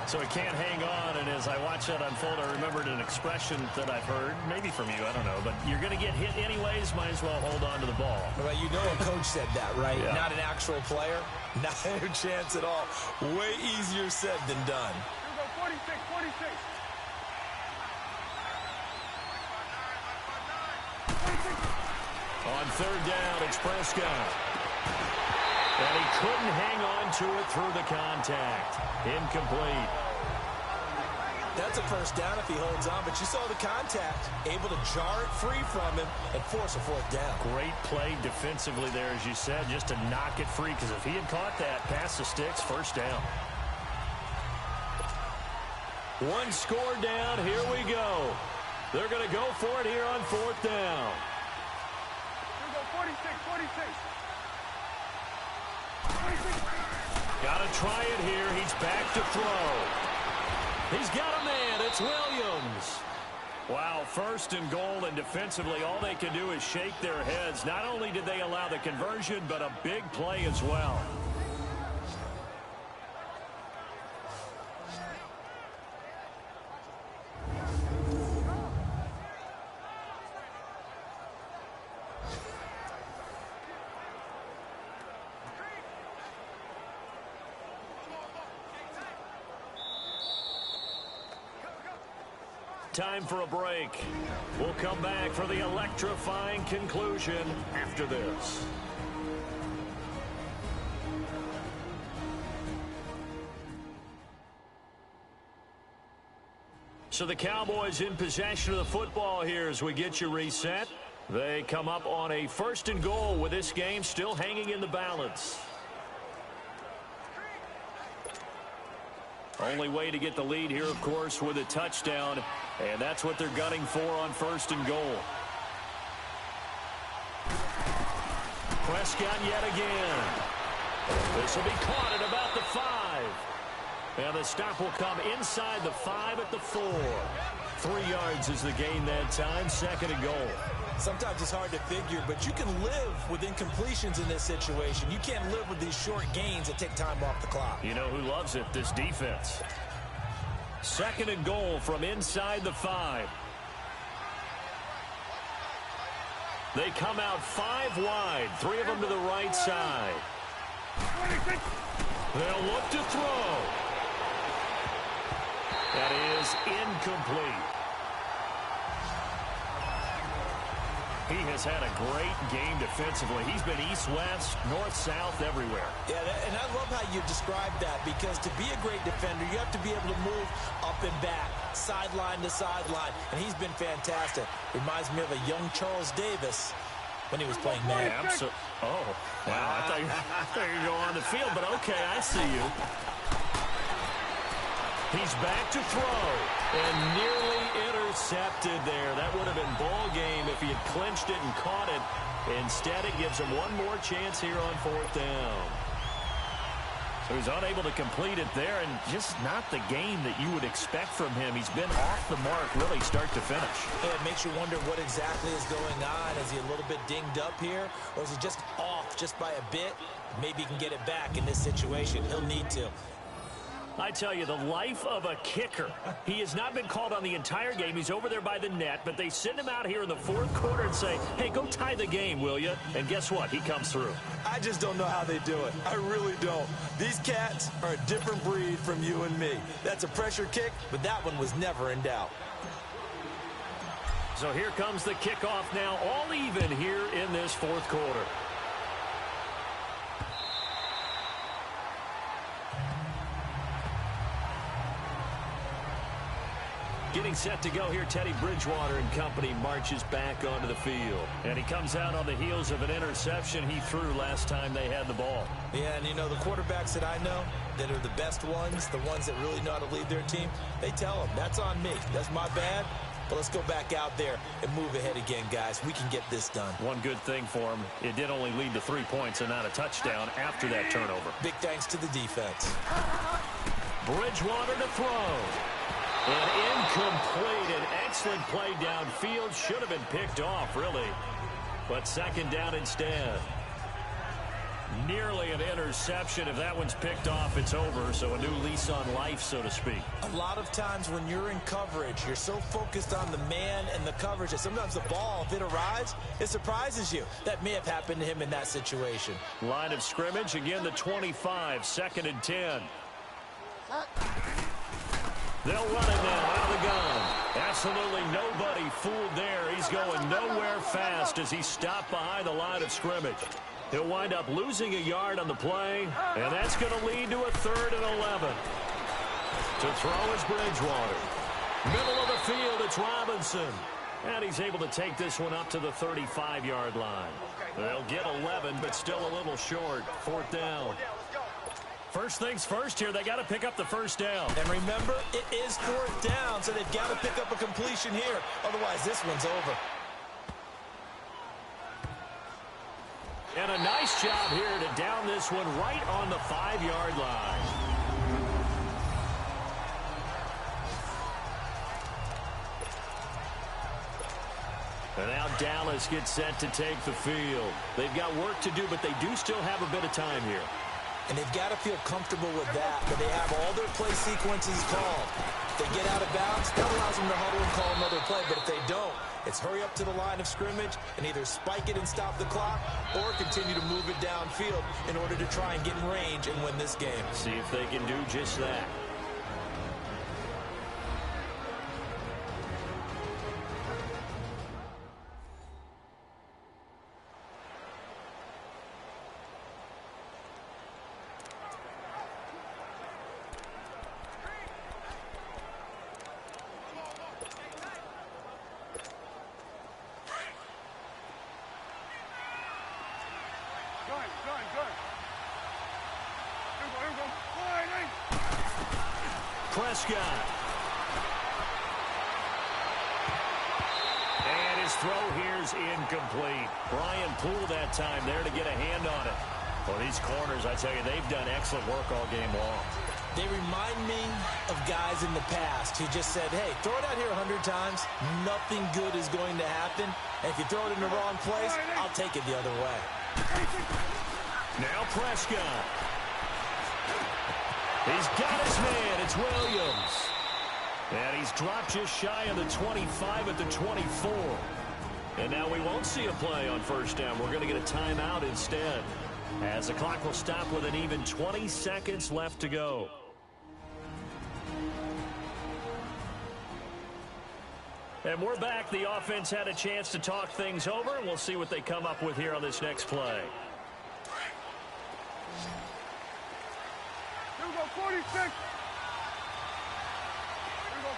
So he can't hang on, and as I watch that unfold, I remembered an expression that I've heard, maybe from you, I don't know, but you're going to get hit anyways, might as well hold on to the ball. Well, you know a coach said that, right? Yeah. Not an actual player, not a chance at all. Way easier said than done. 46. On 3rd down, it's Prescott. And he couldn't hang on to it through the contact. Incomplete. That's a first down if he holds on, but you saw the contact. Able to jar it free from him and force a 4th down. Great play defensively there, as you said, just to knock it free, because if he had caught that, past the sticks, first down. One score down, here we go. They're going to go for it here on 4th down. 46. Got to try it here. He's back to throw. He's got a man. It's Williams. Wow, 1st and goal, and defensively all they can do is shake their heads. Not only did they allow the conversion, but a big play as well. Time for a break. We'll come back for the electrifying conclusion after this. So the Cowboys in possession of the football here as we get you reset. They come up on a 1st and goal with this game still hanging in the balance. Only way to get the lead here, of course, with a touchdown, and that's what they're gunning for on 1st and goal. Prescott yet again. This will be caught at about the 5. And the stop will come inside the 5 at the 4. 3 yards is the gain that time, 2nd and goal. Sometimes it's hard to figure, but you can live with incompletions in this situation. You can't live with these short gains that take time off the clock. You know who loves it? This defense. 2nd and goal from inside the 5. They come out 5 wide, 3 of them to the right side. They'll look to throw. That is incomplete. He has had a great game defensively. He's been east-west, north-south, everywhere. Yeah, and I love how you describe that, because to be a great defender, you have to be able to move up and back, sideline to sideline, and he's been fantastic. Reminds me of a young Charles Davis when he was playing man. Yeah, oh, wow, I thought you were going to go on the field, but okay, I see you. He's back to throw, and nearly intercepted there. That would have been ball game if he had clinched it and caught it. Instead, it gives him one more chance here on 4th down. So he's unable to complete it there, and just not the game that you would expect from him. He's been off the mark really start to finish. Yeah, it makes you wonder what exactly is going on. Is he a little bit dinged up here, or is he just off just by a bit? Maybe he can get it back in this situation. He'll need to. I tell you, the life of a kicker. He has not been called on the entire game. He's over there by the net, but they send him out here in the 4th quarter and say, hey, go tie the game, will you? And guess what? He comes through. I just don't know how they do it. I really don't. These cats are a different breed from you and me. That's a pressure kick, but that one was never in doubt. So here comes the kickoff now, all even here in this 4th quarter. Getting set to go here, Teddy Bridgewater and company marches back onto the field. And he comes out on the heels of an interception he threw last time they had the ball. Yeah, and you know, the quarterbacks that I know that are the best ones, the ones that really know how to lead their team, they tell them, that's on me. That's my bad. But let's go back out there and move ahead again, guys. We can get this done. One good thing for him, it did only lead to 3 points and not a touchdown after that turnover. Big thanks to the defense. Bridgewater to throw. And incomplete. An excellent play downfield. Should have been picked off, really. But 2nd down instead. Nearly an interception. If that one's picked off, it's over. So a new lease on life, so to speak. A lot of times when you're in coverage, you're so focused on the man and the coverage that sometimes the ball, if it arrives, it surprises you. That may have happened to him in that situation. Line of scrimmage, again the 25, 2nd and 10. They'll run it now out of the gun. Absolutely nobody fooled there. He's going nowhere fast as he stopped behind the line of scrimmage. He'll wind up losing a yard on the play, and that's going to lead to a 3rd and 11. To throw is Bridgewater. Middle of the field, it's Robinson. And he's able to take this one up to the 35-yard line. They'll get 11, but still a little short. 4th down. First things first here, they got to pick up the 1st down. And remember, it is 4th down, so they've got to pick up a completion here. Otherwise, this one's over. And a nice job here to down this one right on the 5-yard line. And now Dallas gets set to take the field. They've got work to do, but they do still have a bit of time here. And they've got to feel comfortable with that, but they have all their play sequences called. If they get out of bounds, that allows them to huddle and call another play. But if they don't, it's hurry up to the line of scrimmage and either spike it and stop the clock or continue to move it downfield in order to try and get in range and win this game. See if they can do just that. Prescott. And his throw here's incomplete. Brian Poole that time there to get a hand on it. Well, these corners, I tell you, they've done excellent work all game long. They remind me of guys in the past who just said, hey, throw it out here 100 times, nothing good is going to happen. And if you throw it in the wrong place, I'll take it the other way. Now Prescott. He's got his man. It's Williams. And he's dropped just shy of the 25 at the 24. And now we won't see a play on first down. We're going to get a timeout instead, as the clock will stop with an even 20 seconds left to go. And we're back. The offense had a chance to talk things over, and we'll see what they come up with here on this next play. Here we go, 46. Here we go,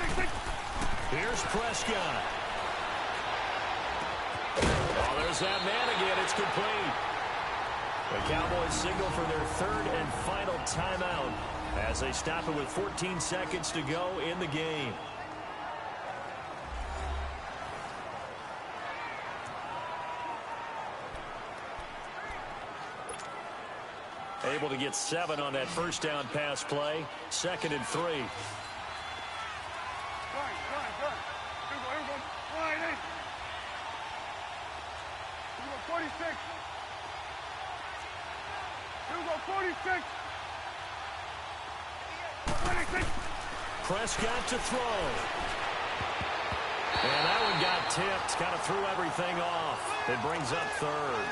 26. Here's Prescott. Oh, there's that man again. It's complete. The Cowboys signal for their third and final timeout as they stop it with 14 seconds to go in the game. Able to get 7 on that first down pass play. 2nd and 3. Here we go, 48. Here we go, 46. Here we go, 46. 26. Prescott to throw. And that one got tipped. Kind of threw everything off. It brings up 3rd.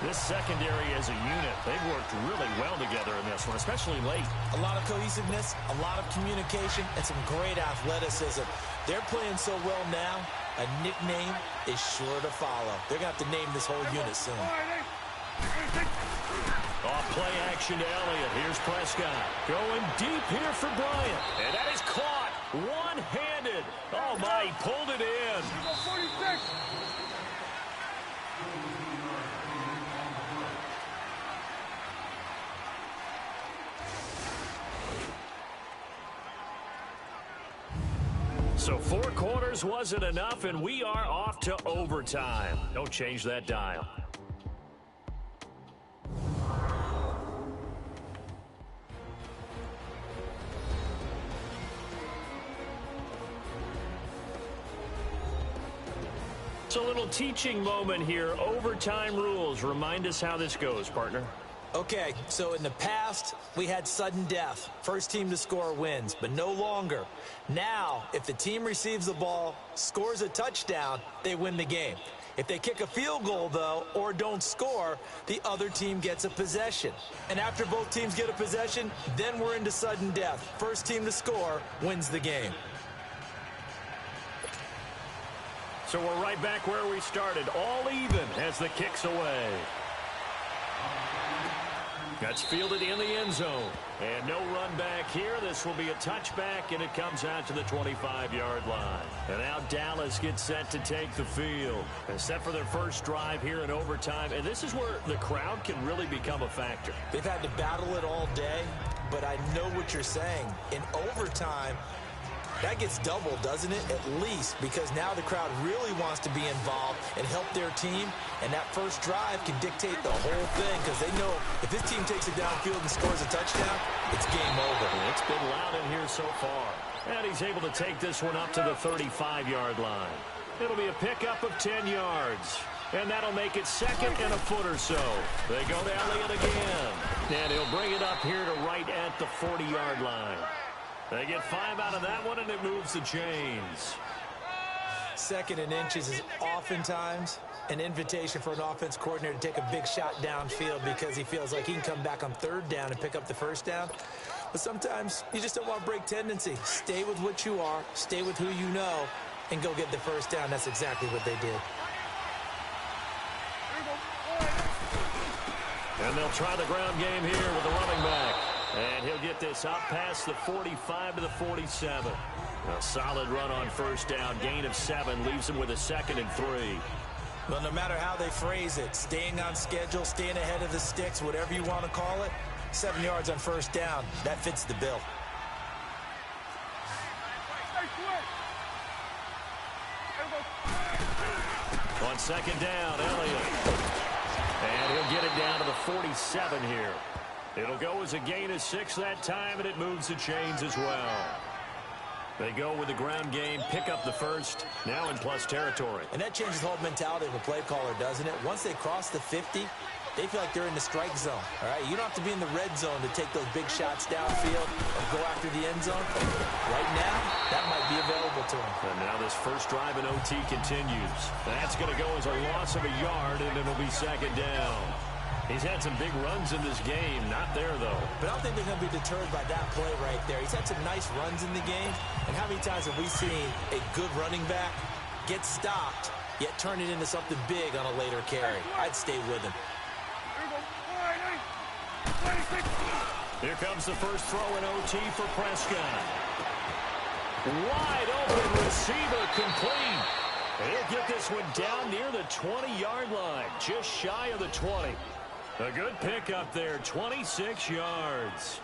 This secondary as a unit, they've worked really well together in this one, especially late. A lot of cohesiveness, a lot of communication, and some great athleticism. They're playing so well now, a nickname is sure to follow. They're going to have to name this whole unit soon. Off play action to Elliott. Here's Prescott. Going deep here for Bryant. And that is caught one-handed. Oh, my, he pulled it in. 46. So 4 quarters wasn't enough, and we are off to overtime. Don't change that dial. It's a little teaching moment here. Overtime rules. Remind us how this goes, partner. Okay, so in the past, we had sudden death. First team to score wins, but no longer. Now, if the team receives the ball, scores a touchdown, they win the game. If they kick a field goal, though, or don't score, the other team gets a possession. And after both teams get a possession, then we're into sudden death. First team to score wins the game. So we're right back where we started, all even as the kick's away. That's fielded in the end zone. And no run back here. This will be a touchback, and it comes out to the 25-yard line. And now Dallas gets set to take the field. And set for their first drive here in overtime. And this is where the crowd can really become a factor. They've had to battle it all day, but I know what you're saying. In overtime, that gets doubled, doesn't it? At least, because now the crowd really wants to be involved and help their team, and that first drive can dictate the whole thing, because they know if this team takes it downfield and scores a touchdown, it's game over. It's been loud in here so far. And he's able to take this one up to the 35-yard line. It'll be a pickup of 10 yards. And that'll make it 2nd and a foot or so. They go to Elliott again. And he'll bring it up here to right at the 40-yard line. They get 5 out of that one, and it moves the chains. 2nd and inches is oftentimes an invitation for an offense coordinator to take a big shot downfield because he feels like he can come back on 3rd down and pick up the first down. But sometimes you just don't want to break tendency. Stay with what you are, stay with who you know, and go get the first down. That's exactly what they did. And they'll try the ground game here with the running back. And he'll get this up past the 45 to the 47. A solid run on first down. Gain of 7 leaves him with a 2nd and 3. Well, no matter how they phrase it, staying on schedule, staying ahead of the sticks, whatever you want to call it, 7 yards on first down, that fits the bill. On 2nd down, Elliott. And And he'll get it down to the 47 here. It'll go as a gain of 6 that time, and it moves the chains as well. They go with the ground game, pick up the first, now in plus territory. And that changes the whole mentality of a play caller, doesn't it? Once they cross the 50, they feel like they're in the strike zone, all right? You don't have to be in the red zone to take those big shots downfield or go after the end zone. Right now, that might be available to them. And now this first drive in OT continues. That's going to go as a loss of a yard, and it'll be second down. He's had some big runs in this game. Not there, though. But I don't think they're going to be deterred by that play right there. He's had some nice runs in the game. And how many times have we seen a good running back get stopped, yet turn it into something big on a later carry? I'd stay with him. Here comes the first throw in OT for Prescott. Wide open receiver complete. He'll get this one down near the 20-yard line, just shy of the 20. A good pickup there, 26 yards.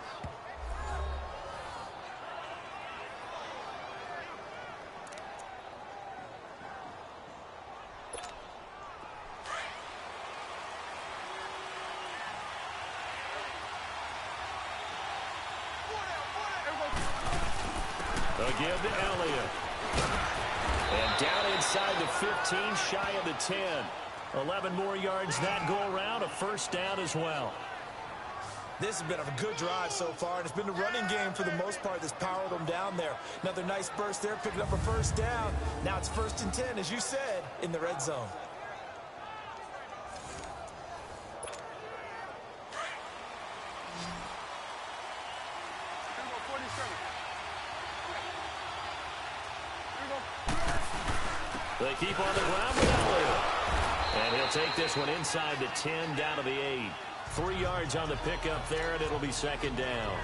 Again to Elliott. And down inside the 15, shy of the 10. 11 more yards that go around, a first down as well. This has been a good drive so far, and it's been the running game for the most part that's powered them down there. Another nice burst there, picking up a first down. Now it's 1st and 10, as you said, in the red zone. They keep on the ground with Elliott. And he'll take this one inside the 10, down to the 8. 3 yards on the pickup there, and it'll be second down.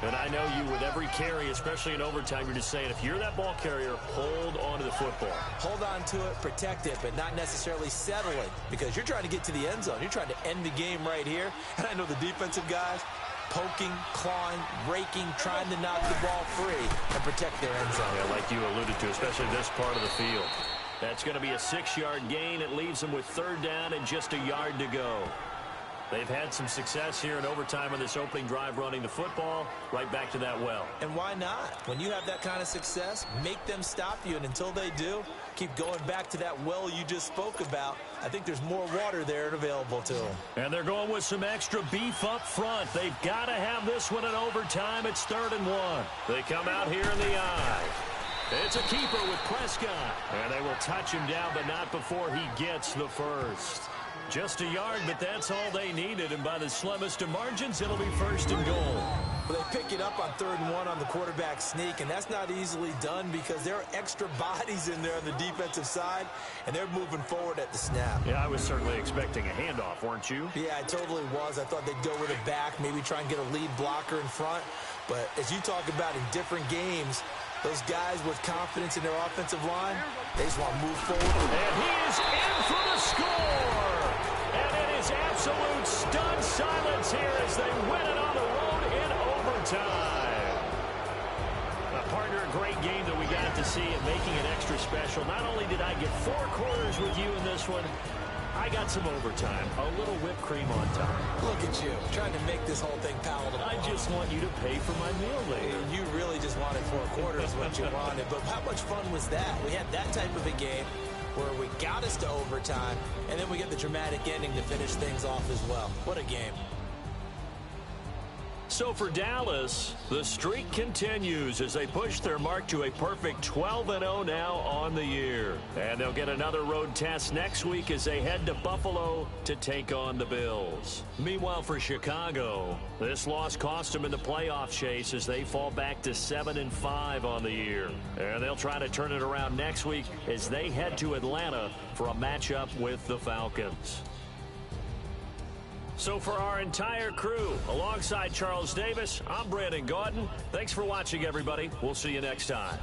And I know you, with every carry, especially in overtime, you're just saying, if you're that ball carrier, hold on to the football. Hold on to it, protect it, but not necessarily settle it, because you're trying to get to the end zone. You're trying to end the game right here. And I know the defensive guys, poking, clawing, raking, trying to knock the ball free and protect their end zone. Yeah, like you alluded to, especially this part of the field. That's going to be a 6-yard gain. It leaves them with third down and just a yard to go. They've had some success here in overtime on this opening drive running the football. Right back to that well. And why not? When you have that kind of success, make them stop you. And until they do, keep going back to that well you just spoke about. I think there's more water there available to them. And they're going with some extra beef up front. They've got to have this one in overtime. It's 3rd and 1. They come out here in the eye. It's a keeper with Prescott. And they will touch him down, but not before he gets the first. Just a yard, but that's all they needed. And by the slimmest of margins, it'll be 1st and goal. Well, they pick it up on 3rd and 1 on the quarterback sneak, and that's not easily done because there are extra bodies in there on the defensive side, and they're moving forward at the snap. Yeah, I was certainly expecting a handoff, weren't you? Yeah, I totally was. I thought they'd go with it back, maybe try and get a lead blocker in front. But as you talk about in different games, those guys with confidence in their offensive line, they just want to move forward. And he is in for the score! And it is absolute stunned silence here as they win it on the road in overtime. Partner, a great game that we got to see and making it extra special. Not only did I get 4 quarters with you in this one, I got some overtime, a little whipped cream on top. Look at you, trying to make this whole thing palatable. I just want you to pay for my meal later. You really just wanted 4 quarters what you wanted, but how much fun was that? We had that type of a game where we got us to overtime, and then we get the dramatic ending to finish things off as well. What a game. So for Dallas, the streak continues as they push their mark to a perfect 12-0 now on the year. And they'll get another road test next week as they head to Buffalo to take on the Bills. Meanwhile, for Chicago, this loss cost them in the playoff chase as they fall back to 7-5 on the year. And they'll try to turn it around next week as they head to Atlanta for a matchup with the Falcons. So for our entire crew, alongside Charles Davis, I'm Brandon Gaudin. Thanks for watching, everybody. We'll see you next time.